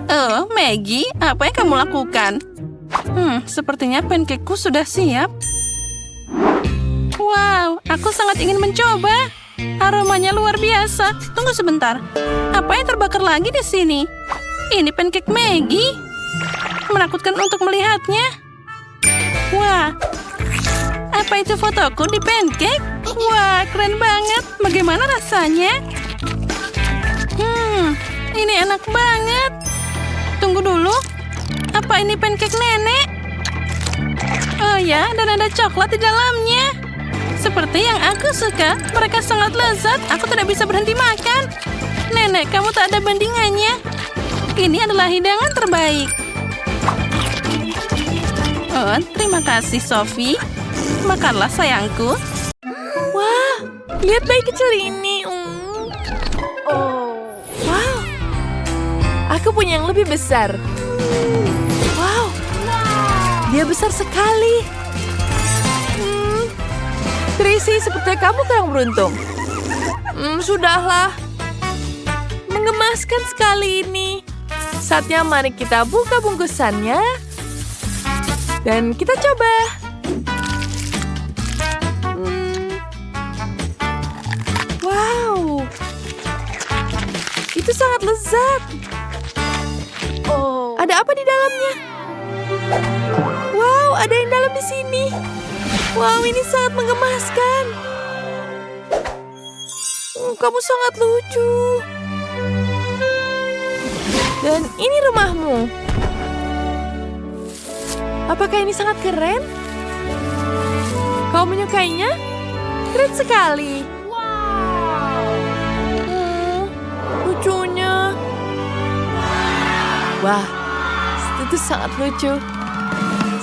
Speaker 3: Oh, Maggie, apa yang kamu lakukan? Sepertinya pancakeku sudah siap. Wow, aku sangat ingin mencoba. Aromanya luar biasa. Tunggu sebentar. Apa yang terbakar lagi di sini? Ini pancake Maggie. Menakutkan untuk melihatnya. Wah, apa itu fotoku di pancake? Wah, keren banget. Bagaimana rasanya? Ini enak banget. Tunggu dulu. Apa ini pancake nenek? Oh ya, dan ada coklat di dalamnya. Seperti yang aku suka. Mereka sangat lezat. Aku tidak bisa berhenti makan. Nenek, kamu tak ada bandingannya. Ini adalah hidangan terbaik. Oh, terima kasih, Sophie. Makanlah, sayangku.
Speaker 1: Wah, lihat bayi kecil ini. Wow, aku punya yang lebih besar. Wow, dia besar sekali. Tracy, seperti kamu kurang beruntung. Sudahlah. Mengemaskan sekali ini. Saatnya mari kita buka bungkusannya. Dan kita coba. Wow. Itu sangat lezat. Oh. Ada apa di dalamnya? Wow, ada yang dalam di sini. Wow, ini sangat menggemaskan. Kamu sangat lucu. Dan ini rumahmu. Apakah ini sangat keren? Kau menyukainya? Keren sekali. Wow. Lucunya. Wah, itu sangat lucu.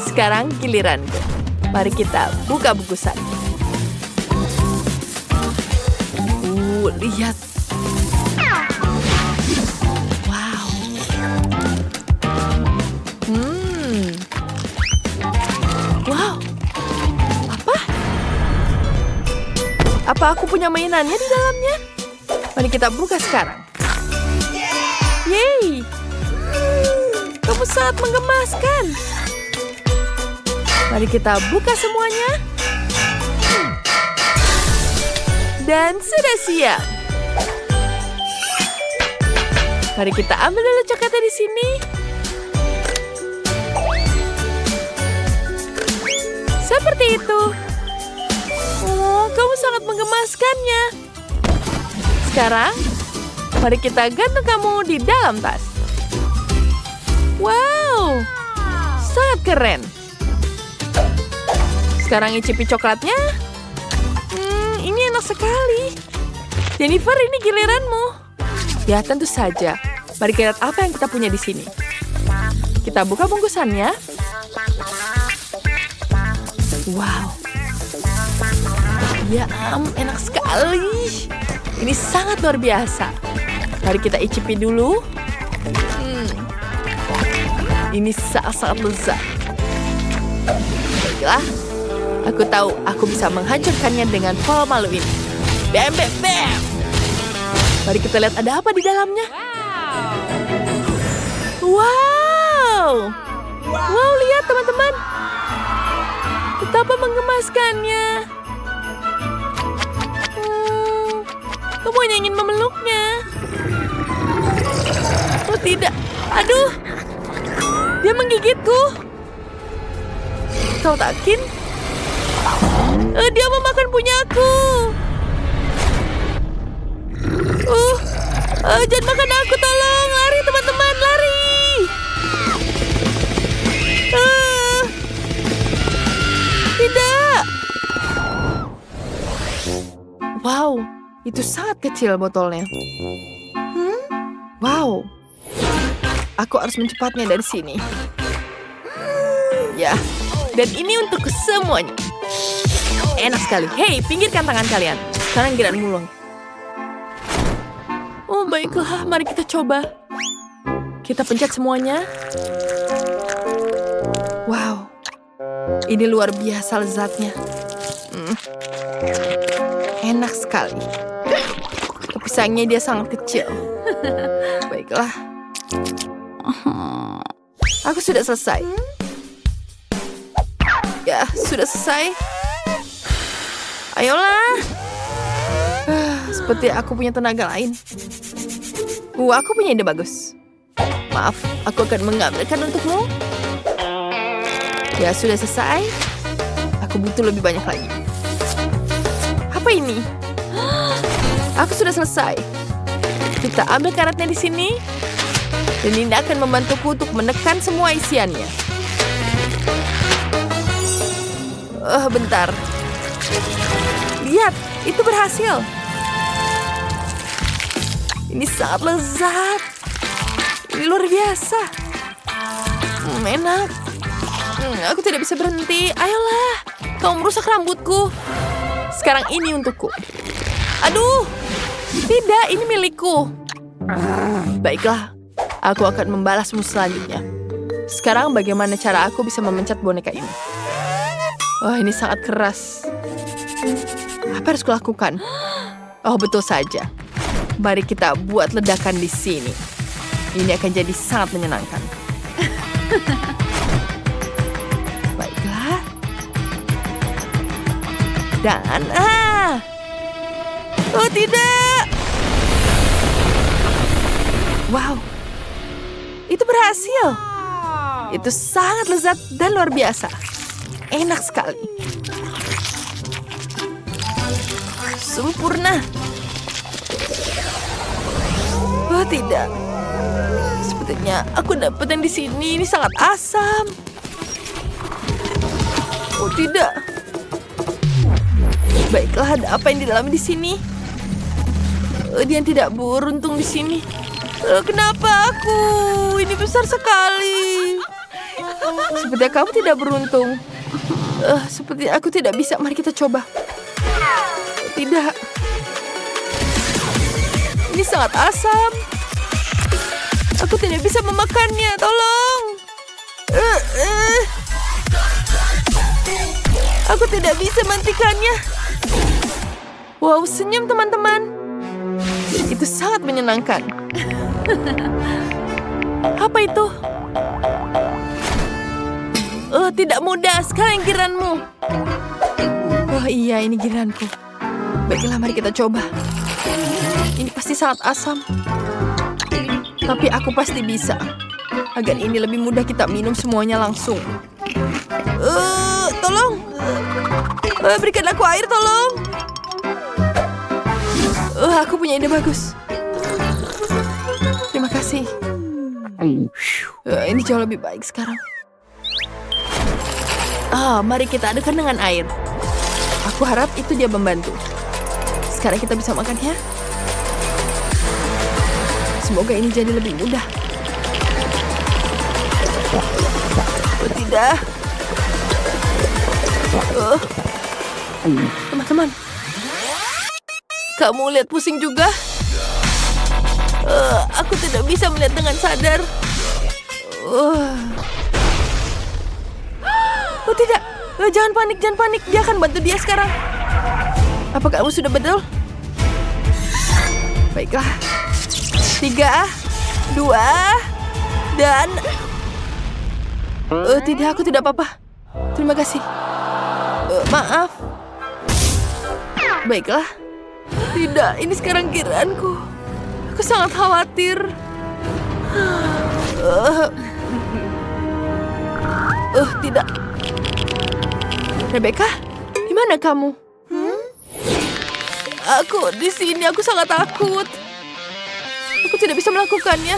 Speaker 1: Sekarang giliranku. Mari kita buka bungkusan. Lihat. Wow. Wow. Apa aku punya mainannya di dalamnya? Mari kita buka sekarang. Yeay. Kamu sangat menggemaskan. Mari kita buka semuanya. Dan sudah siap. Mari kita ambil dulu coklatnya di sini. Seperti itu. Oh, kamu sangat menggemaskannya. Sekarang, mari kita gantung kamu di dalam tas. Wow, sangat keren. Sekarang icipi coklatnya. Ini enak sekali. Jennifer, ini giliranmu. Ya, tentu saja. Mari kita lihat apa yang kita punya di sini. Kita buka bungkusannya. Wow. Ya, enak sekali. Ini sangat luar biasa. Mari kita icipi dulu. Ini sangat lezat. Baiklah, aku tahu aku bisa menghancurkannya dengan pol malu ini. Bam, bam, bam. Mari kita lihat ada apa di dalamnya. Wow, lihat teman-teman. Betapa menggemaskannya. Semuanya ingin memeluknya. Oh tidak, aduh, dia menggigitku. Kau takin? Dia memakan punyaku. Jangan makan aku, tolong. Lari teman-teman, lari. Tidak. Wow, itu sangat kecil botolnya. Wow, aku harus mencepatnya dari sini. Ya, dan ini untuk semuanya. Enak sekali. Hei, pinggirkan tangan kalian. Sekarang giliran mulung. Oh, baiklah. Mari kita coba. Kita pencet semuanya. Wow. Ini luar biasa lezatnya. Enak sekali. Tapi sayangnya dia sangat kecil. Baiklah. Aku sudah selesai. Ya, sudah selesai. Ayolah. Seperti aku punya tenaga lain. Aku punya ide bagus. Maaf, aku akan mengambilkan untukmu. Ya, sudah selesai. Aku butuh lebih banyak lagi. Apa ini? Aku sudah selesai. Kita ambil karetnya di sini. Dan ini akan membantuku untuk menekan semua isiannya. Bentar. Lihat, itu berhasil. Ini sangat lezat. Ini luar biasa. Enak. Aku tidak bisa berhenti. Ayolah, kau merusak rambutku. Sekarang ini untukku. Aduh, tidak, ini milikku. Baiklah, aku akan membalasmu selanjutnya. Sekarang bagaimana cara aku bisa memencet boneka ini? Wah, ini sangat keras. Apa harus kulakukan? Oh, betul saja. Mari kita buat ledakan di sini. Ini akan jadi sangat menyenangkan. Baiklah. Dan, oh tidak. Wow. Itu berhasil. Itu sangat lezat dan luar biasa. Enak sekali. Sempurna. Oh tidak. Sepertinya aku dapat yang di sini. Ini sangat asam. Oh tidak. Baiklah, ada apa yang di dalam di sini? Dia tidak beruntung di sini. Kenapa aku? Ini besar sekali. Sepertinya kamu tidak beruntung. Seperti aku tidak bisa. Mari kita coba. Tidak. Ini sangat asam. Aku tidak bisa memakannya. Tolong. Aku tidak bisa menghentikannya. Wow, senyum teman-teman. Itu sangat menyenangkan. Apa itu? Tidak mudah. Sekarang giliranmu. Oh iya, ini giliranku. Baiklah, mari kita coba. Ini pasti sangat asam. Tapi aku pasti bisa. Agar ini lebih mudah kita minum semuanya langsung. Tolong. Berikan aku air, tolong. Aku punya ide bagus. Terima kasih. Ini jauh lebih baik sekarang. Mari kita adukkan dengan air. Aku harap itu dia membantu. Sekarang kita bisa makannya. Semoga ini jadi lebih mudah. Oh, tidak. Teman-teman. Kamu lihat pusing juga? Aku tidak bisa melihat dengan sadar. Oh tidak, jangan panik. Dia akan bantu dia sekarang. Apa kamu sudah betul? Baiklah. 3, 2, dan... tidak, aku tidak apa-apa. Terima kasih. Maaf. Baiklah. Tidak, ini sekarang giliranku. Aku sangat khawatir. Tidak. Rebecca, di mana kamu? Aku di sini. Aku sangat takut. Aku tidak bisa melakukannya.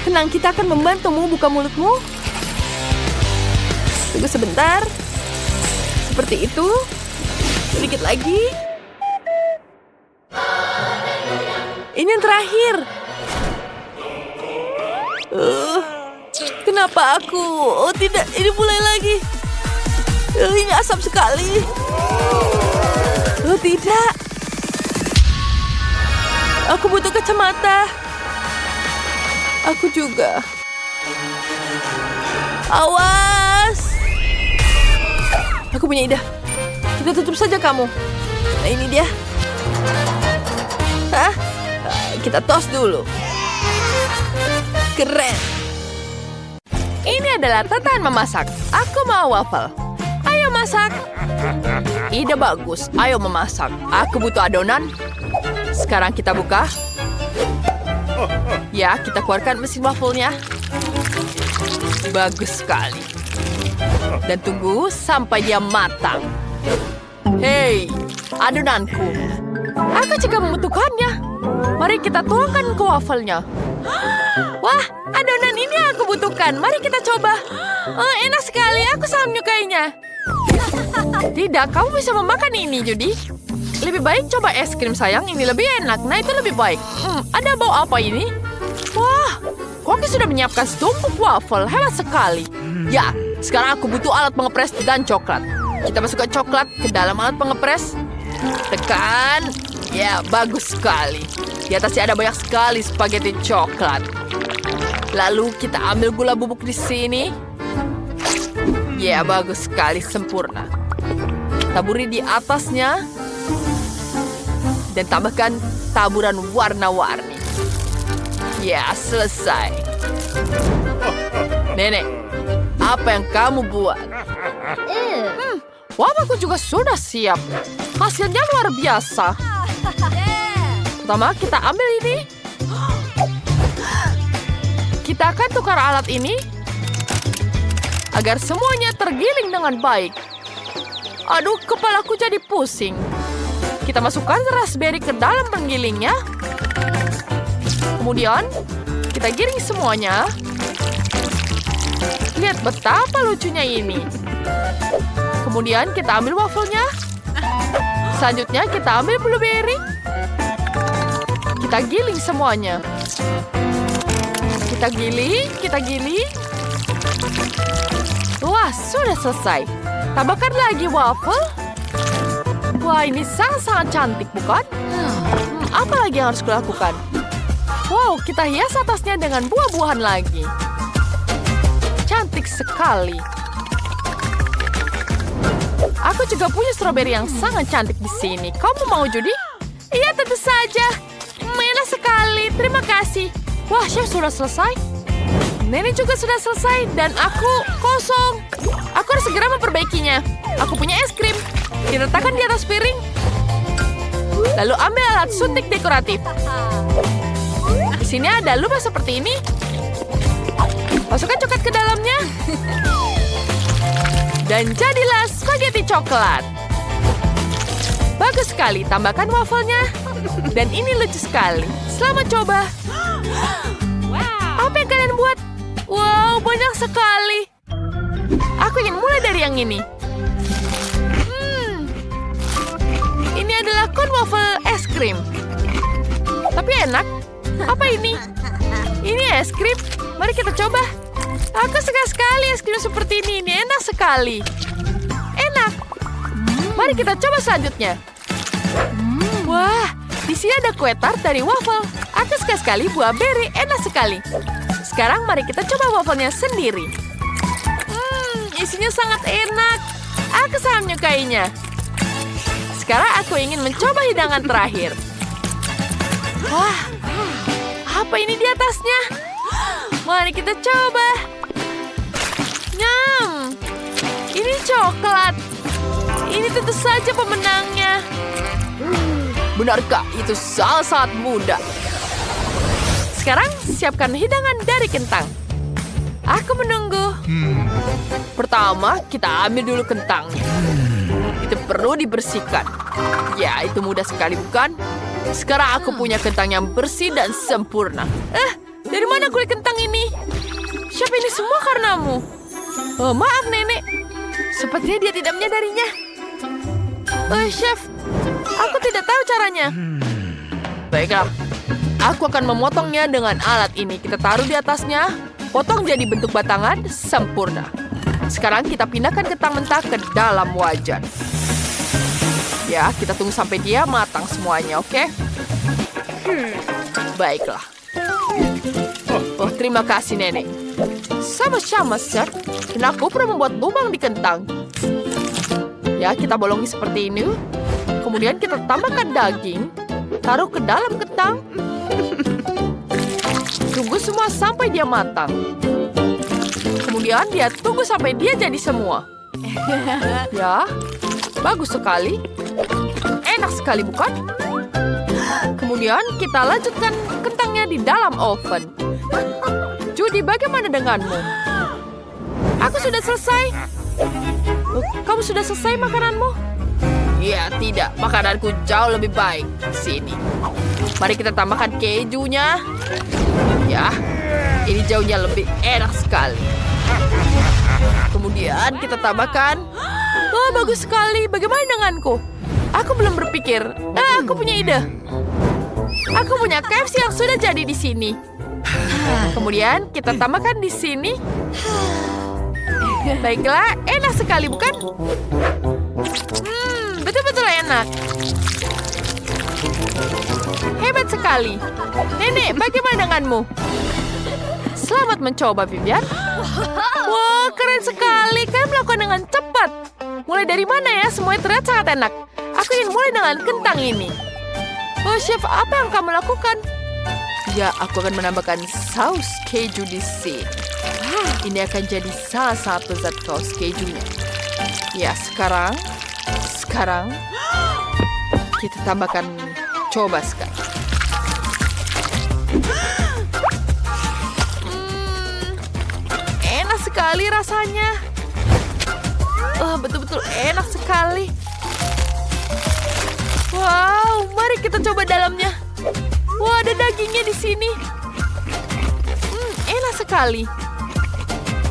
Speaker 1: Tenang, kita akan membantumu. Buka mulutmu. Tunggu sebentar. Seperti itu. Sedikit lagi. Ini yang terakhir. Kenapa aku? Oh tidak, ini mulai lagi. Ini asap sekali. Oh tidak. Aku butuh kacamata. Aku juga. Awas. Aku punya ide. Kita tutup saja kamu. Nah ini dia. Hah? Kita tos dulu. Keren. Ini adalah tatahan memasak. Aku mau waffle. Ayo masak. Ide bagus. Ayo memasak. Aku butuh adonan. Sekarang kita buka. Ya, kita keluarkan mesin waffle-nya. Bagus sekali. Dan tunggu sampai dia matang. Hei, adonanku. Aku juga membutuhkannya. Mari kita tuangkan ke wafelnya. Wah, adonan ini aku butuhkan. Mari kita coba. Oh, enak sekali. Aku sangat menyukainya. Tidak, kamu bisa memakan ini, Judy. Lebih baik coba es krim, sayang. Ini lebih enak. Nah, itu lebih baik. Ada bau apa ini? Wah, Koki sudah menyiapkan setumpuk waffle. Hebat sekali. Ya, sekarang aku butuh alat pengepres dan coklat. Kita masukkan coklat ke dalam alat pengepres. Tekan. Ya, bagus sekali. Di atasnya ada banyak sekali spaghetti coklat. Lalu kita ambil gula bubuk di sini. Ya, bagus sekali, sempurna. Taburi di atasnya. Dan tambahkan taburan warna-warni. Ya, selesai. Nenek, apa yang kamu buat? Wafaku juga sudah siap. Hasilnya luar biasa. Pertama, kita ambil ini. Kita akan tukar alat ini agar semuanya tergiling dengan baik. Aduh, kepalaku jadi pusing. Kita masukkan raspberry ke dalam penggilingnya. Kemudian, kita giring semuanya. Lihat betapa lucunya ini. Kemudian, kita ambil wafelnya. Selanjutnya, kita ambil blueberry. Kita giling semuanya. Kita giling. Wah, sudah selesai. Tambahkan lagi waffle. Wah, ini sangat-sangat cantik, bukan? Apa lagi yang harus kulakukan? Wow, kita hias atasnya dengan buah-buahan lagi. Cantik sekali. Aku juga punya stroberi yang sangat cantik di sini. Kamu mau, Judy? Iya, tentu saja. Enak sekali. Terima kasih. Wah, chef sudah selesai. Nenek juga sudah selesai. Dan aku kosong. Aku harus segera memperbaikinya. Aku punya es krim. Diletakkan di atas piring. Lalu ambil alat suntik dekoratif. Di sini ada lubang seperti ini. Masukkan coklat ke dalamnya. Dan jadilah spaghetti coklat. Bagus sekali. Tambahkan wafelnya. Dan ini lucu sekali. Selamat coba. Apa yang kalian buat? Wow, banyak sekali. Aku ingin mulai dari yang ini. Ini adalah cone waffle es krim. Tapi enak. Apa ini? Ini es krim. Mari kita coba. Aku suka sekali es krim seperti ini. Ini enak sekali. Enak. Mari kita coba selanjutnya. Wah, di sini ada kue tart dari waffle. Aku suka sekali buah beri. Enak sekali. Sekarang mari kita coba wafelnya sendiri. Isinya sangat enak. Aku sangat menyukainya. Sekarang aku ingin mencoba hidangan terakhir. Wah, apa ini di atasnya? Mari kita coba. Nyam, ini coklat. Ini tentu saja pemenangnya. Benarkah itu sangat mudah? Sekarang siapkan hidangan dari kentang. Aku menunggu. Pertama, kita ambil dulu kentangnya. Itu perlu dibersihkan. Ya, itu mudah sekali, bukan? Sekarang aku punya kentang yang bersih dan sempurna. Dari mana kulit kentang ini? Siapa ini semua karenamu? Oh, maaf, Nenek. Sepertinya dia tidak menyadarinya. Chef, aku tidak tahu caranya. Baiklah, aku akan memotongnya dengan alat ini. Kita taruh di atasnya, potong jadi bentuk batangan, sempurna. Sekarang kita pindahkan kentang mentah ke dalam wajan. Ya, kita tunggu sampai dia matang semuanya, oke? Baiklah. Oh, terima kasih, Nenek. Sama-sama, Sir. Dan aku pernah membuat lubang di kentang. Ya, kita bolongi seperti ini. Kemudian kita tambahkan daging. Taruh ke dalam kentang. Tunggu semua sampai dia matang. Kemudian dia tunggu sampai dia jadi semua. Ya, bagus sekali. Enak sekali, bukan? Kemudian kita lanjutkan kentangnya di dalam oven. Judy, bagaimana denganmu? Aku sudah selesai. Kamu sudah selesai makananmu? Ya, tidak. Makananku jauh lebih baik. Sini. Mari kita tambahkan kejunya. Ya, ini jauhnya lebih enak sekali. Kemudian kita tambahkan. Oh, bagus sekali. Bagaimana denganku? Aku belum berpikir. Aku punya ide. Aku punya KFC yang sudah jadi di sini. Kemudian kita tambahkan di sini. Baiklah, enak sekali, bukan? Betul-betul enak. Hebat sekali. Nenek, bagaimana denganmu? Selamat mencoba, Vivian. Wah, keren sekali. Kalian melakukan dengan cepat. Mulai dari mana ya? Semuanya terlihat sangat enak. Aku ingin mulai dengan kentang ini. Oh, Chef, apa yang kamu lakukan? Ya, aku akan menambahkan saus keju di sini. Ini akan jadi sangat lezat saus kejunya. Ya, sekarang kita tambahkan. Coba sekali. Enak sekali rasanya. Betul-betul enak sekali. Wow, mari kita coba dalamnya. Wah, ada dagingnya di sini. Enak sekali.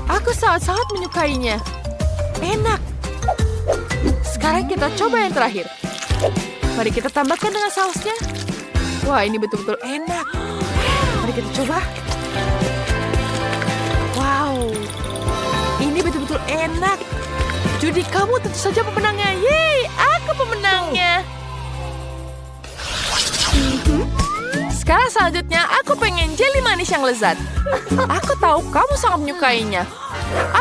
Speaker 1: Aku sangat menyukainya. Enak. Sekarang kita coba yang terakhir. Mari kita tambahkan dengan sausnya. Wah, ini betul-betul enak. Mari kita coba. Wow. Ini betul-betul enak. Judy, kamu tentu saja pemenangnya. Yeay, aku pemenangnya. Sekarang selanjutnya, aku pengen jelly manis yang lezat. Aku tahu kamu sangat menyukainya.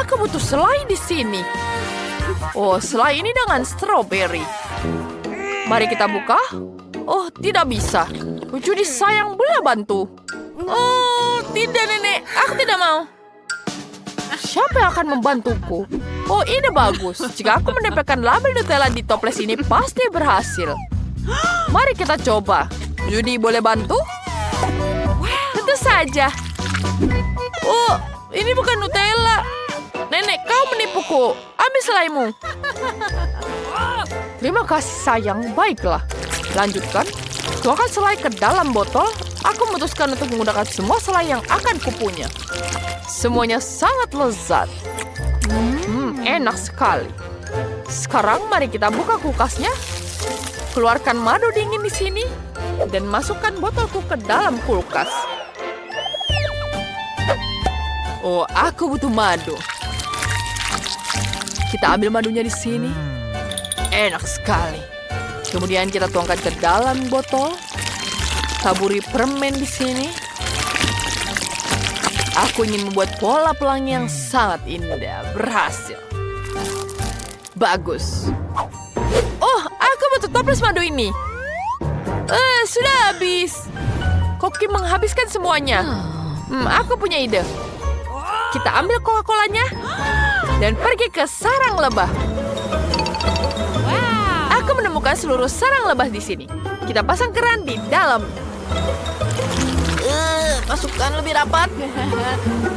Speaker 1: Aku butuh selai di sini. Oh, selai ini dengan strawberry. Mari kita buka. Oh, tidak bisa. Judy, sayang, boleh bantu? Oh, tidak, Nenek. Aku tidak mau. Siapa yang akan membantuku? Oh, ide bagus. Jika aku menempelkan label Nutella di toples ini, pasti berhasil. Mari kita coba. Judy, boleh bantu? Tentu saja. Oh, ini bukan Nutella. Nenek, kau menipuku. Ambil selaimu. Terima kasih, sayang. Baiklah. Lanjutkan. Tuangkan selai ke dalam botol. Aku memutuskan untuk menggunakan semua selai yang akan kupunya. Semuanya sangat lezat. Enak sekali. Sekarang mari kita buka kulkasnya. Keluarkan madu dingin di sini. Dan masukkan botolku ke dalam kulkas. Oh, aku butuh madu. Kita ambil madunya di sini. Enak sekali. Kemudian kita tuangkan ke dalam botol. Taburi permen di sini. Aku ingin membuat pola pelangi yang sangat indah. Berhasil. Bagus. Oh, aku butuh toples madu ini. Sudah habis. Koki menghabiskan semuanya. Aku punya ide. Kita ambil Coca-Colanya dan pergi ke sarang lebah. Aku menemukan seluruh sarang lebah di sini. Kita pasang keran di dalam. Masukkan lebih rapat.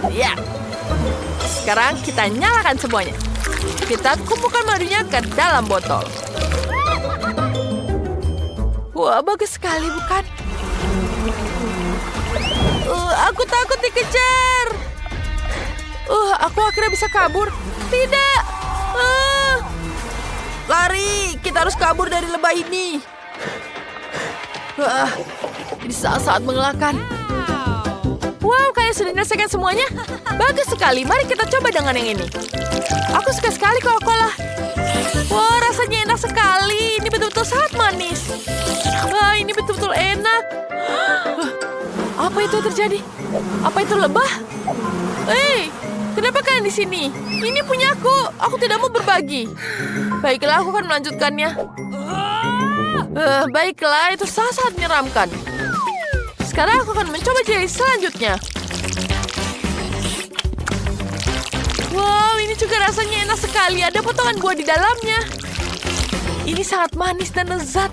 Speaker 1: Ya. Sekarang kita nyalakan semuanya. Kita kumpulkan madunya ke dalam botol. Wah, bagus sekali, bukan? Aku takut dikejar. Aku akhirnya bisa kabur. Tidak. Lari, kita harus kabur dari lebah ini. Ini sangat mengelakkan. Wow, kalian sudah menyelesaikan semuanya? Bagus sekali, mari kita coba dengan yang ini. Aku suka sekali Coca-Cola. Wah, rasanya enak sekali. Ini betul-betul sangat manis. Wah, ini betul-betul enak. Apa itu yang terjadi? Apa itu lebah? Hei, kenapa kalian di sini? Ini punyaku. Aku tidak mau berbagi. Baiklah, aku akan melanjutkannya. Baiklah, itu sangat menyeramkan. Sekarang aku akan mencoba jeli selanjutnya. Wow, ini juga rasanya enak sekali. Ada potongan buah di dalamnya. Ini sangat manis dan lezat.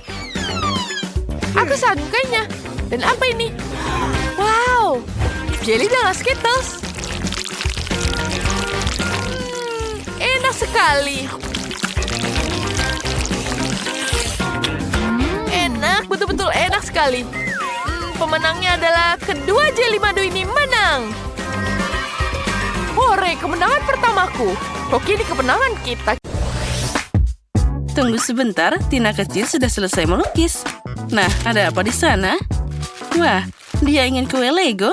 Speaker 1: Aku sangat menyukainya. Dan apa ini? Wow, jeli dengan Skittles. Enak sekali. Enak, betul-betul enak sekali. Pemenangnya adalah kedua jeli madu ini menang. Hore, kemenangan pertamaku. Koki ini kemenangan kita.
Speaker 3: Tunggu sebentar, Tina kecil sudah selesai melukis. Nah, ada apa di sana? Wah, dia ingin kue Lego?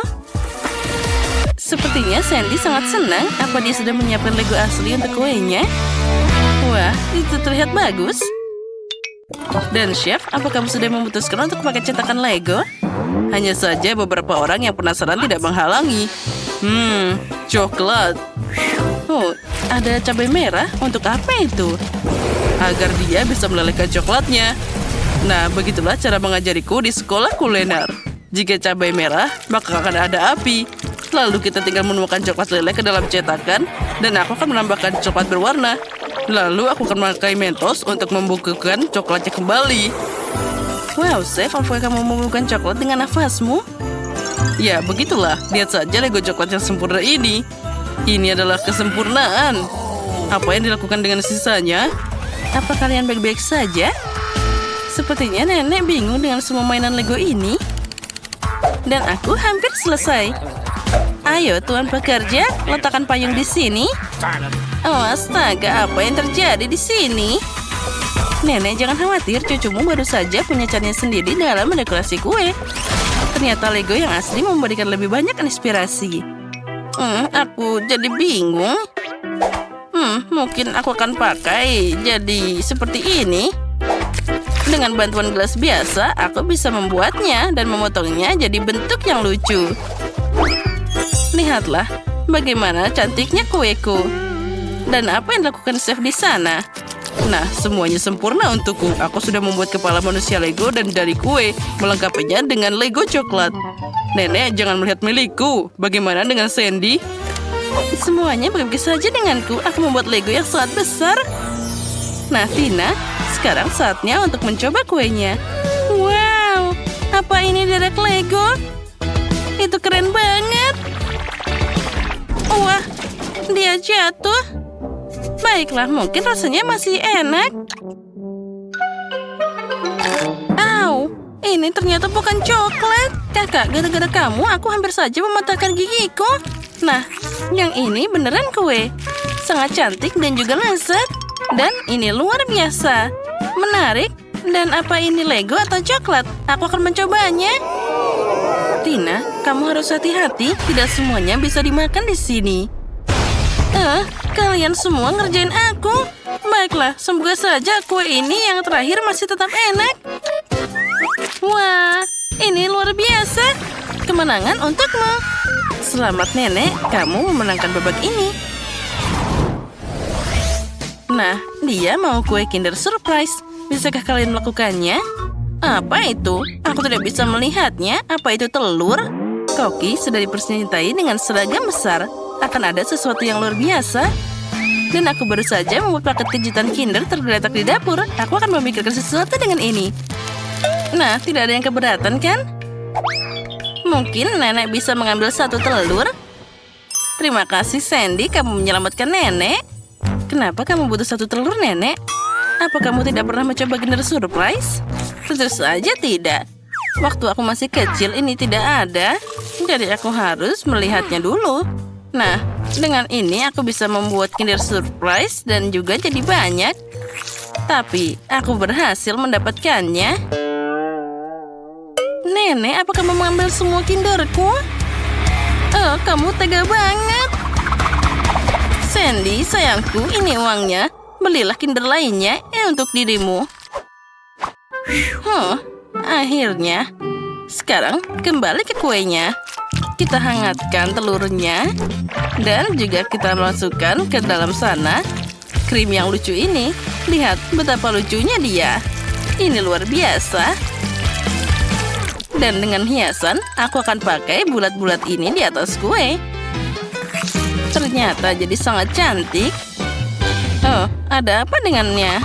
Speaker 3: Sepertinya Sandy sangat senang. Apa dia sudah menyiapkan Lego asli untuk kuenya? Wah, itu terlihat bagus. Dan Chef, apa kamu sudah memutuskan untuk pakai cetakan Lego? Hanya saja beberapa orang yang penasaran tidak menghalangi. Coklat. Oh, ada cabai merah. Untuk apa itu? Agar dia bisa melelehkan coklatnya. Nah, begitulah cara mengajariku di sekolah kuliner. Jika cabai merah, maka akan ada api. Lalu kita tinggal menuangkan coklat leleh ke dalam cetakan, dan aku akan menambahkan coklat berwarna. Lalu aku akan memakai Mentos untuk membukukan coklatnya kembali. Wow, Chef, apakah kamu membukukan coklat dengan nafasmu? Ya, begitulah. Lihat saja Lego coklat yang sempurna ini. Ini adalah kesempurnaan. Apa yang dilakukan dengan sisanya? Apa kalian baik-baik saja? Sepertinya nenek bingung dengan semua mainan Lego ini. Dan aku hampir selesai. Ayo, Tuan pekerja, letakkan payung di sini. Oh, astaga, apa yang terjadi di sini? Nenek, jangan khawatir, cucumu baru saja punya caranya sendiri dalam mendekorasi kue. Ternyata Lego yang asli memberikan lebih banyak inspirasi. Aku jadi bingung. Mungkin aku akan pakai jadi seperti ini. Dengan bantuan gelas biasa, aku bisa membuatnya dan memotongnya jadi bentuk yang lucu. Lihatlah, bagaimana cantiknya kueku. Dan apa yang dilakukan chef di sana? Nah, semuanya sempurna untukku. Aku sudah membuat kepala manusia Lego dan dari kue, melengkapinya dengan Lego coklat. Nenek, jangan melihat milikku. Bagaimana dengan Sandy? Semuanya baik-baik saja denganku. Aku membuat Lego yang sangat besar. Nah, Tina, sekarang saatnya untuk mencoba kuenya. Wow, apa ini derek Lego? Itu keren banget. Wah, dia jatuh. Baiklah, mungkin rasanya masih enak. Au, ini ternyata bukan coklat. Kakak, gara-gara kamu, aku hampir saja mematahkan gigiku. Nah, yang ini beneran kue. Sangat cantik dan juga lezat. Dan ini luar biasa. Menarik. Dan apa ini Lego atau coklat? Aku akan mencobanya. Tina, kamu harus hati-hati. Tidak semuanya bisa dimakan di sini. Kalian semua ngerjain aku. Baiklah, semoga saja kue ini yang terakhir masih tetap enak. Wah, ini luar biasa. Kemenangan untukmu. Selamat nenek, kamu memenangkan babak ini. Nah, dia mau kue Kinder Surprise. Bisakah kalian melakukannya? Apa itu? Aku tidak bisa melihatnya. Apa itu telur? Koki sudah dipersenjatai dengan seragam besar. Akan ada sesuatu yang luar biasa. Dan aku baru saja membuat paket kejutan Kinder tergeletak di dapur. Aku akan memikirkan sesuatu dengan ini. Nah, tidak ada yang keberatan kan? Mungkin nenek bisa mengambil satu telur. Terima kasih Sandy, kamu menyelamatkan nenek. Kenapa kamu butuh satu telur, nenek? Apa kamu tidak pernah mencoba Kinder Surprise? Tentu saja tidak. Waktu aku masih kecil ini tidak ada. Jadi aku harus melihatnya dulu. Nah, dengan ini aku bisa membuat Kinder Surprise dan juga jadi banyak. Tapi aku berhasil mendapatkannya. Nenek, apa kamu mengambil semua Kinderku? Oh, kamu tega banget. Sandy, sayangku, ini uangnya. Belilah Kinder lainnya untuk dirimu. Akhirnya. Sekarang kembali ke kuenya. Kita hangatkan telurnya. Dan juga kita masukkan ke dalam sana krim yang lucu ini. Lihat betapa lucunya dia. Ini luar biasa. Dan dengan hiasan, aku akan pakai bulat-bulat ini di atas kue. Ternyata jadi sangat cantik. Oh, ada apa dengannya?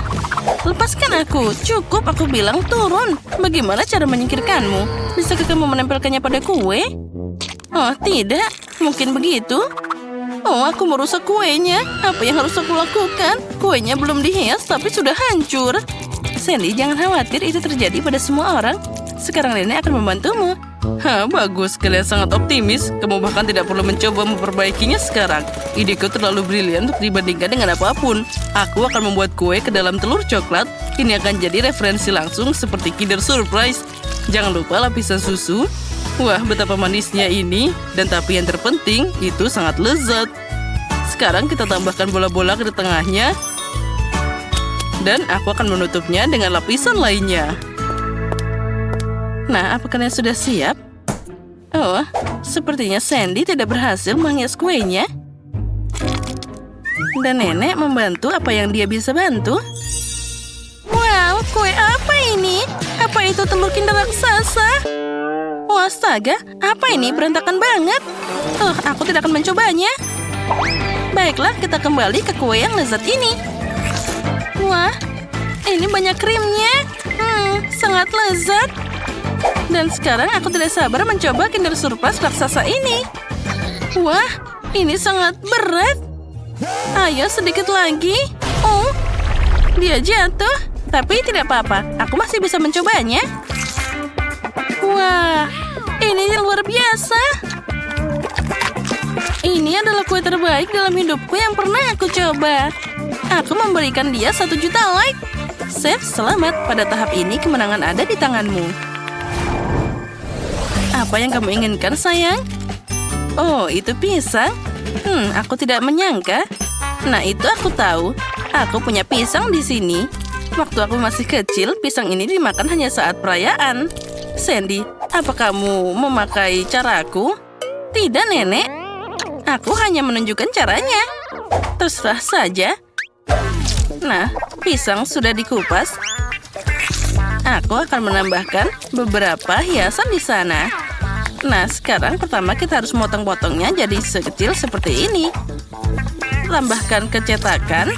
Speaker 3: Lepaskan aku. Cukup, aku bilang turun. Bagaimana cara menyingkirkanmu? Bisakah kamu menempelkannya pada kue? Oh, tidak. Mungkin begitu. Oh, aku merusak kuenya. Apa yang harus aku lakukan? Kuenya belum dihias, tapi sudah hancur. Sandy, jangan khawatir. Itu terjadi pada semua orang. Sekarang nenek akan membantumu. Bagus. Kalian sangat optimis. Kamu bahkan tidak perlu mencoba memperbaikinya sekarang. Ideku terlalu brilian untuk dibandingkan dengan apapun. Aku akan membuat kue ke dalam telur coklat. Ini akan jadi referensi langsung seperti Kinder Surprise. Jangan lupa lapisan susu. Wah, betapa manisnya ini. Dan tapi yang terpenting, itu sangat lezat. Sekarang kita tambahkan bola-bola ke tengahnya. Dan aku akan menutupnya dengan lapisan lainnya. Nah, apa kalian sudah siap? Oh, sepertinya Sandy tidak berhasil menghias kuenya. Dan nenek membantu apa yang dia bisa bantu. Wow, kue apa ini? Apa itu telur Kinder raksasa? Oh, astaga, apa ini? Berantakan banget. Oh, aku tidak akan mencobanya. Baiklah, kita kembali ke kue yang lezat ini. Wah, ini banyak krimnya. Sangat lezat. Dan sekarang aku tidak sabar mencoba Kinder Surprise raksasa ini. Wah, ini sangat berat. Ayo sedikit lagi. Oh, dia jatuh. Tapi tidak apa-apa, aku masih bisa mencobanya. Wah, ini luar biasa. Ini adalah kue terbaik dalam hidupku yang pernah aku coba. Aku memberikan dia 1 juta like. Chef, selamat. Pada tahap ini kemenangan ada di tanganmu. Apa yang kamu inginkan, sayang? Oh, itu pisang? Aku tidak menyangka. Nah, itu aku tahu. Aku punya pisang di sini. Waktu aku masih kecil, pisang ini dimakan hanya saat perayaan. Sandy, apa kamu memakai caraku? Tidak, nenek. Aku hanya menunjukkan caranya. Terserah saja. Nah, pisang sudah dikupas. Aku akan menambahkan beberapa hiasan di sana. Nah, sekarang pertama kita harus motong-potongnya jadi sekecil seperti ini. Tambahkan kecetakan.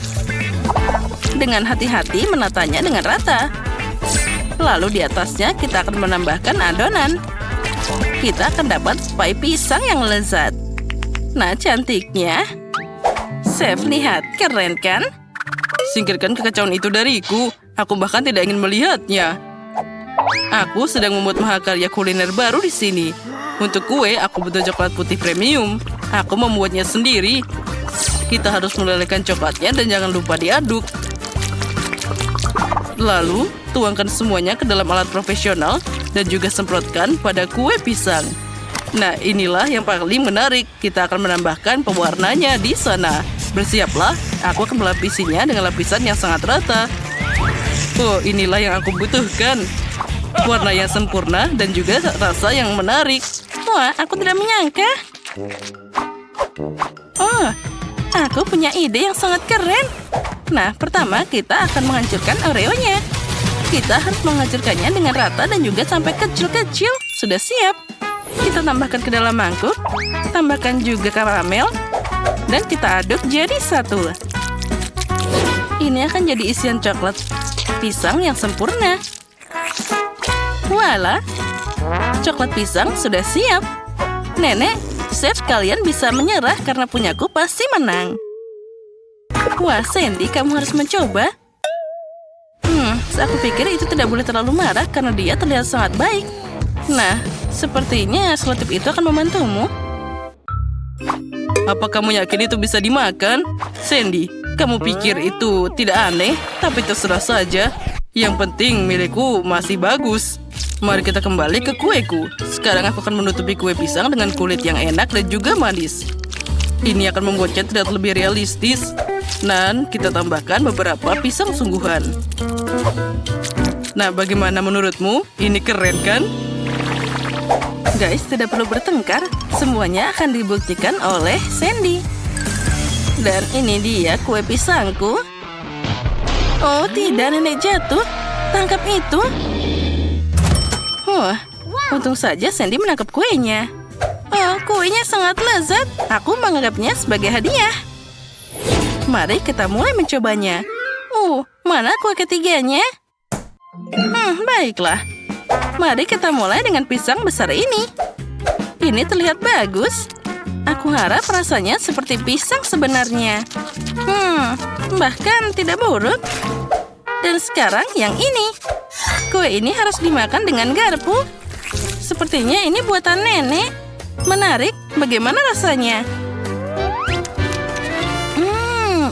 Speaker 3: Dengan hati-hati menatanya dengan rata. Lalu di atasnya kita akan menambahkan adonan. Kita akan dapat pie pisang yang lezat. Nah, cantiknya. Chef, lihat. Keren kan? Singkirkan kekacauan itu dariku. Aku bahkan tidak ingin melihatnya. Aku sedang membuat mahakarya kuliner baru di sini. Untuk kue, aku butuh coklat putih premium. Aku membuatnya sendiri. Kita harus melelehkan coklatnya dan jangan lupa diaduk. Lalu, tuangkan semuanya ke dalam alat profesional dan juga semprotkan pada kue pisang. Nah, inilah yang paling menarik. Kita akan menambahkan pewarnanya di sana. Bersiaplah, aku akan melapisinya dengan lapisan yang sangat rata. Oh, inilah yang aku butuhkan. Warna yang sempurna dan juga rasa yang menarik. Wah, aku tidak menyangka. Oh, aku punya ide yang sangat keren. Nah, pertama kita akan menghancurkan Oreo-nya. Kita harus menghancurkannya dengan rata dan juga sampai kecil-kecil. Sudah siap. Kita tambahkan ke dalam mangkuk. Tambahkan juga karamel. Dan kita aduk jadi satu. Ini akan jadi isian coklat pisang yang sempurna. Voila, coklat pisang sudah siap. Nenek, chef kalian bisa menyerah karena punyaku pasti menang. Wah, Sandy, kamu harus mencoba. Aku pikir itu tidak boleh terlalu marah karena dia terlihat sangat baik. Nah, sepertinya selotip itu akan membantumu. Apa kamu yakin itu bisa dimakan? Sandy, kamu pikir itu tidak aneh? Tapi terserah saja. Yang penting milikku masih bagus. Mari kita kembali ke kueku. Sekarang aku akan menutupi kue pisang dengan kulit yang enak dan juga manis. Ini akan membuatnya terlihat lebih realistis. Dan kita tambahkan beberapa pisang sungguhan. Nah, bagaimana menurutmu? Ini keren kan? Guys, tidak perlu bertengkar. Semuanya akan dibuktikan oleh Sandy. Dan ini dia kue pisangku. Oh tidak, nenek jatuh. Tangkap itu. Untung saja Sandy menangkap kuenya. Oh, kuenya sangat lezat. Aku menganggapnya sebagai hadiah. Mari kita mulai mencobanya. Mana kue ketiganya? Baiklah. Mari kita mulai dengan pisang besar ini. Ini terlihat bagus. Aku harap rasanya seperti pisang sebenarnya. Bahkan tidak buruk. Dan sekarang yang ini. Kue ini harus dimakan dengan garpu. Sepertinya ini buatan nenek. Menarik, bagaimana rasanya?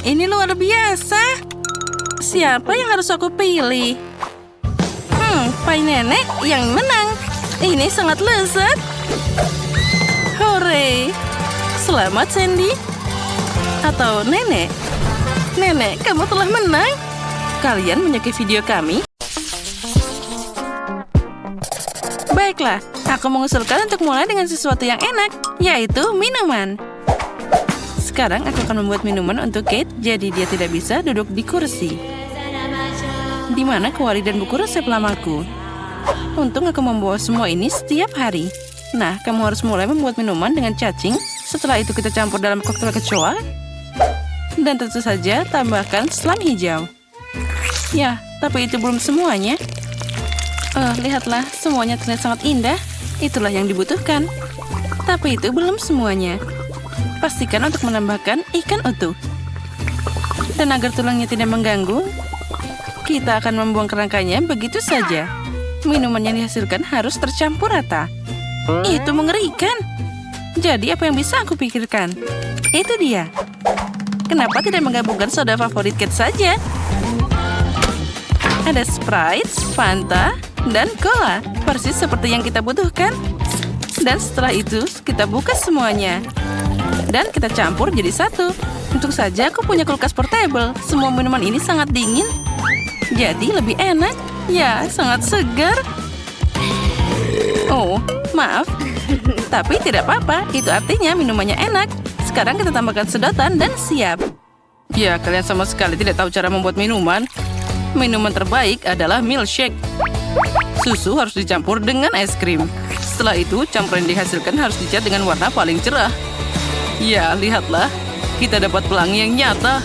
Speaker 3: Ini luar biasa. Siapa yang harus aku pilih? Pai nenek yang menang. Ini sangat lezat. Hore! Selamat, Sandy. Atau nenek? Nenek, kamu telah menang. Kalian menyukai video kami? Baiklah, aku mengusulkan untuk mulai dengan sesuatu yang enak, yaitu minuman. Sekarang aku akan membuat minuman untuk Kate, jadi dia tidak bisa duduk di kursi. Di mana kuali dan buku resep lamaku? Untung aku membawa semua ini setiap hari. Nah, kamu harus mulai membuat minuman dengan cacing. Setelah itu kita campur dalam koktail kecoa. Dan tentu saja tambahkan selam hijau. Ya, tapi itu belum semuanya. Lihatlah, semuanya terlihat sangat indah. Itulah yang dibutuhkan. Tapi itu belum semuanya. Pastikan untuk menambahkan ikan utuh. Dan agar tulangnya tidak mengganggu, kita akan membuang kerangkanya begitu saja. Minuman yang dihasilkan harus tercampur rata. Itu mengerikan. Jadi apa yang bisa aku pikirkan? Itu dia. Kenapa tidak menggabungkan soda favorit Kate saja? Ada Sprite, Fanta, dan Cola. Persis seperti yang kita butuhkan. Dan setelah itu, kita buka semuanya. Dan kita campur jadi satu. Untung saja aku punya kulkas portable. Semua minuman ini sangat dingin. Jadi lebih enak. Ya, sangat segar. Oh, maaf. Tapi tidak apa-apa. Itu artinya minumannya enak. Sekarang kita tambahkan sedotan dan siap. Ya, kalian sama sekali tidak tahu cara membuat minuman. Minuman terbaik adalah milkshake. Susu harus dicampur dengan es krim. Setelah itu, campuran yang dihasilkan harus dicat dengan warna paling cerah. Ya, lihatlah. Kita dapat pelangi yang nyata.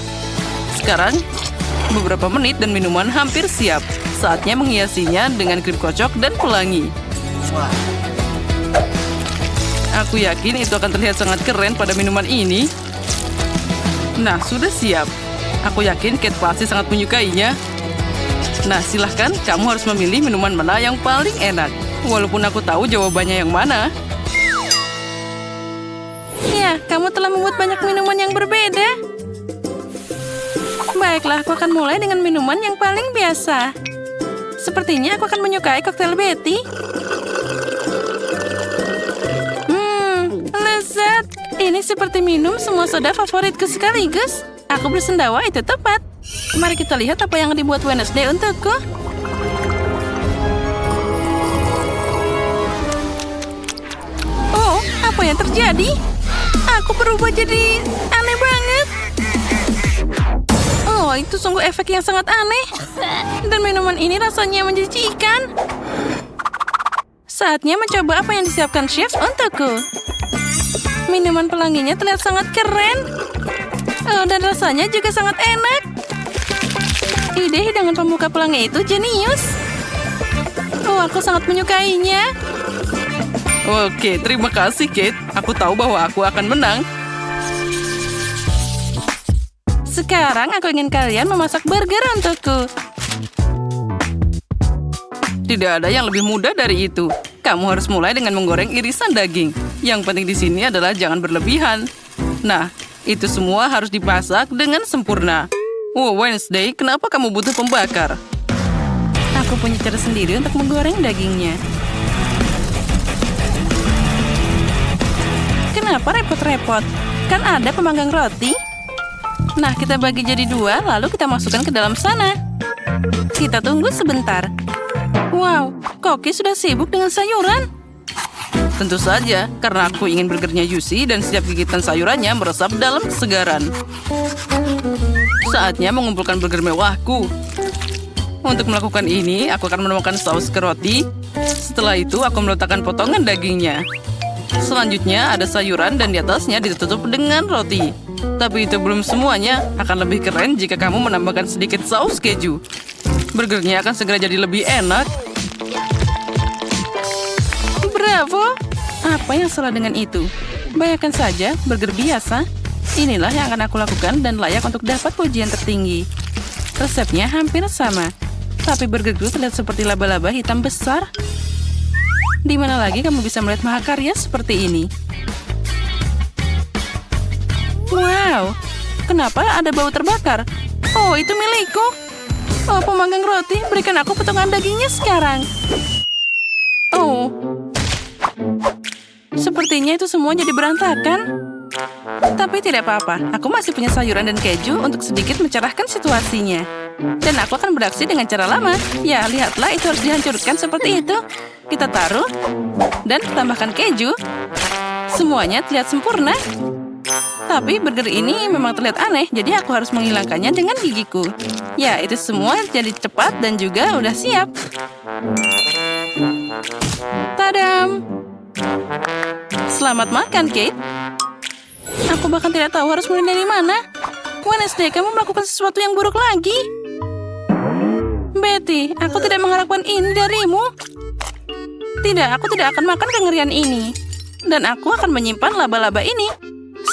Speaker 3: Sekarang, beberapa menit dan minuman hampir siap. Saatnya menghiasinya dengan krim kocok dan pelangi. Aku yakin itu akan terlihat sangat keren pada minuman ini. Nah, sudah siap. Aku yakin Kate pasti sangat menyukainya. Nah, silahkan kamu harus memilih minuman mana yang paling enak. Walaupun aku tahu jawabannya yang mana. Ya, kamu telah membuat banyak minuman yang berbeda. Baiklah, aku akan mulai dengan minuman yang paling biasa. Sepertinya aku akan menyukai koktail Betty. Lezat. Ini seperti minum semua soda favoritku sekaligus. Aku bersendawa itu tepat. Mari kita lihat apa yang dibuat Wednesday untukku. Oh, apa yang terjadi? Aku berubah jadi aneh banget. Oh, itu sungguh efek yang sangat aneh. Dan minuman ini rasanya menjijikan. Saatnya mencoba apa yang disiapkan chef untukku. Minuman pelanginya terlihat sangat keren. Oh, dan rasanya juga sangat enak. Ide hidangan pembuka pelangi itu jenius. Oh, aku sangat menyukainya.
Speaker 4: Oke, terima kasih, Kate. Aku tahu bahwa aku akan menang.
Speaker 3: Sekarang aku ingin kalian memasak burger untukku.
Speaker 4: Tidak ada yang lebih mudah dari itu. Kamu harus mulai dengan menggoreng irisan daging. Yang penting di sini adalah jangan berlebihan. Nah, itu semua harus dimasak dengan sempurna. Oh, Wednesday, kenapa kamu butuh pembakar?
Speaker 3: Aku punya cara sendiri untuk menggoreng dagingnya. Kenapa repot-repot? Kan ada pemanggang roti. Nah, kita bagi jadi 2, lalu kita masukkan ke dalam sana. Kita tunggu sebentar. Wow, Koki sudah sibuk dengan sayuran.
Speaker 4: Tentu saja, karena aku ingin burgernya juicy dan setiap gigitan sayurannya meresap dalam kesegaran. Saatnya mengumpulkan burger mewahku. Untuk melakukan ini, aku akan menuangkan saus ke roti. Setelah itu, aku meletakkan potongan dagingnya. Selanjutnya, ada sayuran dan di atasnya ditutup dengan roti. Tapi itu belum semuanya. Akan lebih keren jika kamu menambahkan sedikit saus keju. Burgernya akan segera jadi lebih enak.
Speaker 3: Bravo! Apa yang salah dengan itu? Bayangkan saja, burger biasa. Inilah yang akan aku lakukan dan layak untuk dapat pujian tertinggi. Resepnya hampir sama. Tapi burgerku terlihat seperti laba-laba hitam besar. Di mana lagi kamu bisa melihat mahakarya seperti ini? Wow! Kenapa ada bau terbakar? Oh, itu milikku. Oh, pemanggang roti, berikan aku potongan dagingnya sekarang. Oh. Sepertinya itu semua jadi berantakan. Tapi tidak apa-apa, aku masih punya sayuran dan keju untuk sedikit mencerahkan situasinya. Dan aku akan beraksi dengan cara lama. Ya, lihatlah, itu harus dihancurkan seperti itu. Kita taruh, dan tambahkan keju. Semuanya terlihat sempurna. Tapi burger ini memang terlihat aneh, jadi aku harus menghilangkannya dengan gigiku. Ya, itu semua jadi cepat dan juga udah siap. Tadam! Selamat makan, Kate. Aku bahkan tidak tahu harus mulai dari mana. Wednesday, kamu melakukan sesuatu yang buruk lagi. Betty, aku tidak mengharapkan ini darimu. Tidak, aku tidak akan makan kengerian ini. Dan aku akan menyimpan laba-laba ini.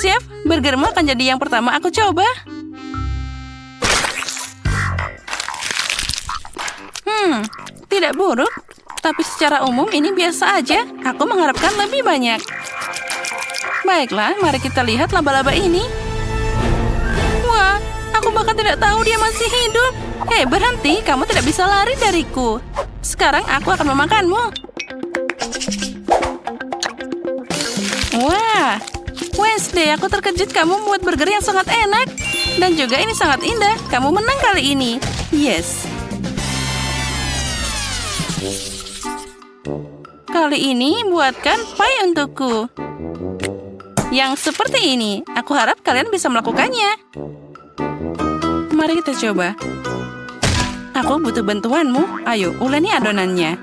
Speaker 3: Chef, burgermu akan jadi yang pertama aku coba. Tidak buruk. Tapi secara umum ini biasa aja. Aku mengharapkan lebih banyak. Baiklah, mari kita lihat laba-laba ini. Wah, aku bahkan tidak tahu dia masih hidup. Hei, berhenti. Kamu tidak bisa lari dariku. Sekarang aku akan memakanmu. Wah, Wednesday, aku terkejut kamu membuat burger yang sangat enak. Dan juga ini sangat indah. Kamu menang kali ini. Yes. Kali ini buatkan pie untukku. Yang seperti ini. Aku harap kalian bisa melakukannya. Mari kita coba. Aku butuh bantuanmu. Ayo, uleni adonannya.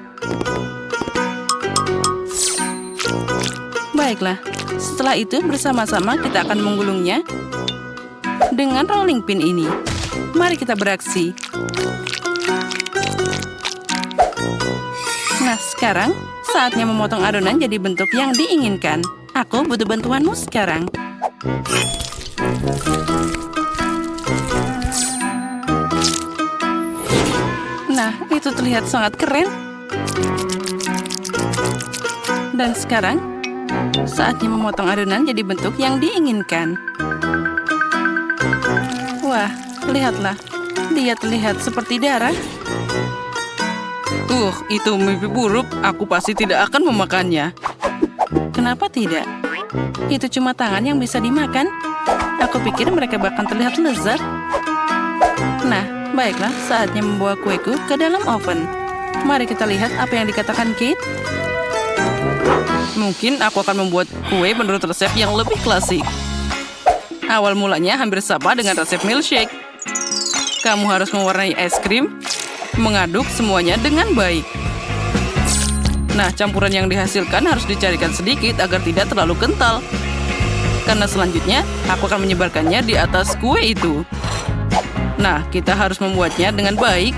Speaker 3: Baiklah. Setelah itu bersama-sama kita akan menggulungnya dengan rolling pin ini. Mari kita beraksi. Nah, sekarang saatnya memotong adonan jadi bentuk yang diinginkan. Aku butuh bantuanmu sekarang. Nah, itu terlihat sangat keren. Dan sekarang, saatnya memotong adonan jadi bentuk yang diinginkan. Wah, lihatlah. Dia terlihat seperti darah.
Speaker 4: Itu mimpi buruk. Aku pasti tidak akan memakannya.
Speaker 3: Kenapa tidak? Itu cuma tangan yang bisa dimakan. Aku pikir mereka bahkan terlihat lezat. Nah, baiklah, saatnya membawa kueku ke dalam oven. Mari kita lihat apa yang dikatakan Kate.
Speaker 4: Mungkin aku akan membuat kue menurut resep yang lebih klasik. Awal mulanya hampir sama dengan resep milkshake. Kamu harus mewarnai es krim, mengaduk semuanya dengan baik. Nah, campuran yang dihasilkan harus dicarikan sedikit agar tidak terlalu kental. Karena selanjutnya, aku akan menyebarkannya di atas kue itu. Nah, kita harus membuatnya dengan baik.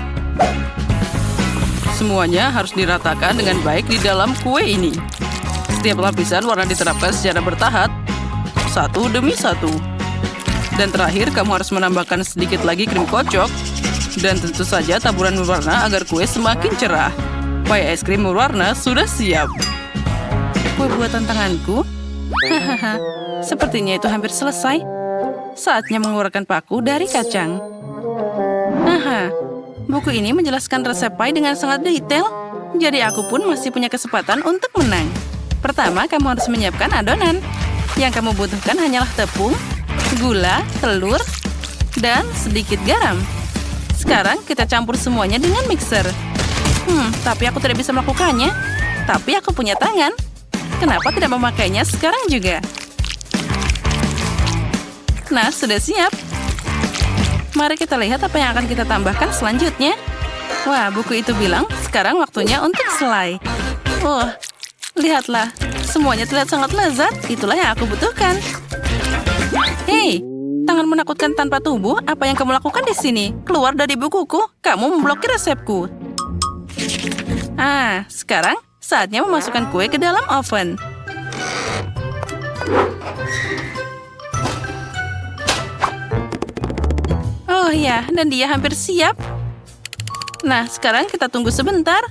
Speaker 4: Semuanya harus diratakan dengan baik di dalam kue ini. Setiap lapisan warna diterapkan secara bertahap, satu demi satu. Dan terakhir, kamu harus menambahkan sedikit lagi krim kocok. Dan tentu saja taburan berwarna agar kue semakin cerah. Pai es krim berwarna sudah siap.
Speaker 3: Kue buatan tanganku? Hahaha, sepertinya itu hampir selesai. Saatnya mengeluarkan paku dari kacang. Aha, buku ini menjelaskan resep pai dengan sangat detail. Jadi aku pun masih punya kesempatan untuk menang. Pertama, kamu harus menyiapkan adonan. Yang kamu butuhkan hanyalah tepung, gula, telur, dan sedikit garam. Sekarang kita campur semuanya dengan mixer. Tapi aku tidak bisa melakukannya. Tapi aku punya tangan. Kenapa tidak memakainya sekarang juga? Nah, sudah siap. Mari kita lihat apa yang akan kita tambahkan selanjutnya. Wah, buku itu bilang sekarang waktunya untuk selai. Wah, lihatlah. Semuanya terlihat sangat lezat. Itulah yang aku butuhkan. Hei, tangan menakutkan tanpa tubuh, apa yang kamu lakukan di sini? Keluar dari bukuku, kamu memblokir resepku. Sekarang saatnya memasukkan kue ke dalam oven. Oh ya, dan dia hampir siap. Nah, sekarang kita tunggu sebentar.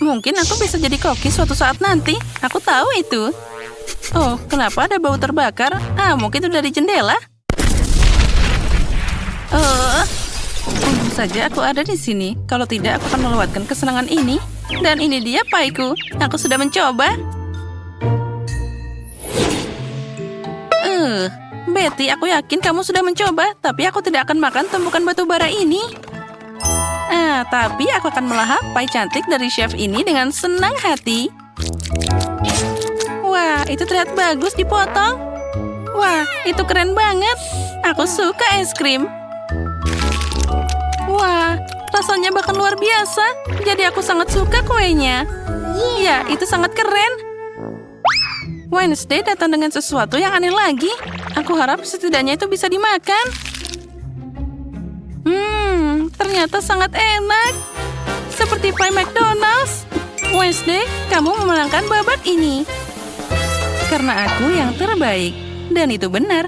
Speaker 3: Mungkin aku bisa jadi koki suatu saat nanti. Aku tahu itu. Oh, kenapa ada bau terbakar? Mungkin itu dari jendela. Untung saja aku ada di sini. Kalau tidak, aku akan melewatkan kesenangan ini. Dan ini dia paiku. Aku sudah mencoba. Betty, aku yakin kamu sudah mencoba. Tapi aku tidak akan makan tumpukan batu bara ini. Tapi aku akan melahap pai cantik dari chef ini dengan senang hati. Wah, itu terlihat bagus dipotong. Wah, itu keren banget. Aku suka es krim. Wah, rasanya bahkan luar biasa. Jadi aku sangat suka kuenya. Ya, itu sangat keren. Wednesday datang dengan sesuatu yang aneh lagi. Aku harap setidaknya itu bisa dimakan. Ternyata sangat enak. Seperti pie McDonald's. Wednesday, kamu memenangkan babak ini. Karena aku yang terbaik. Dan itu benar.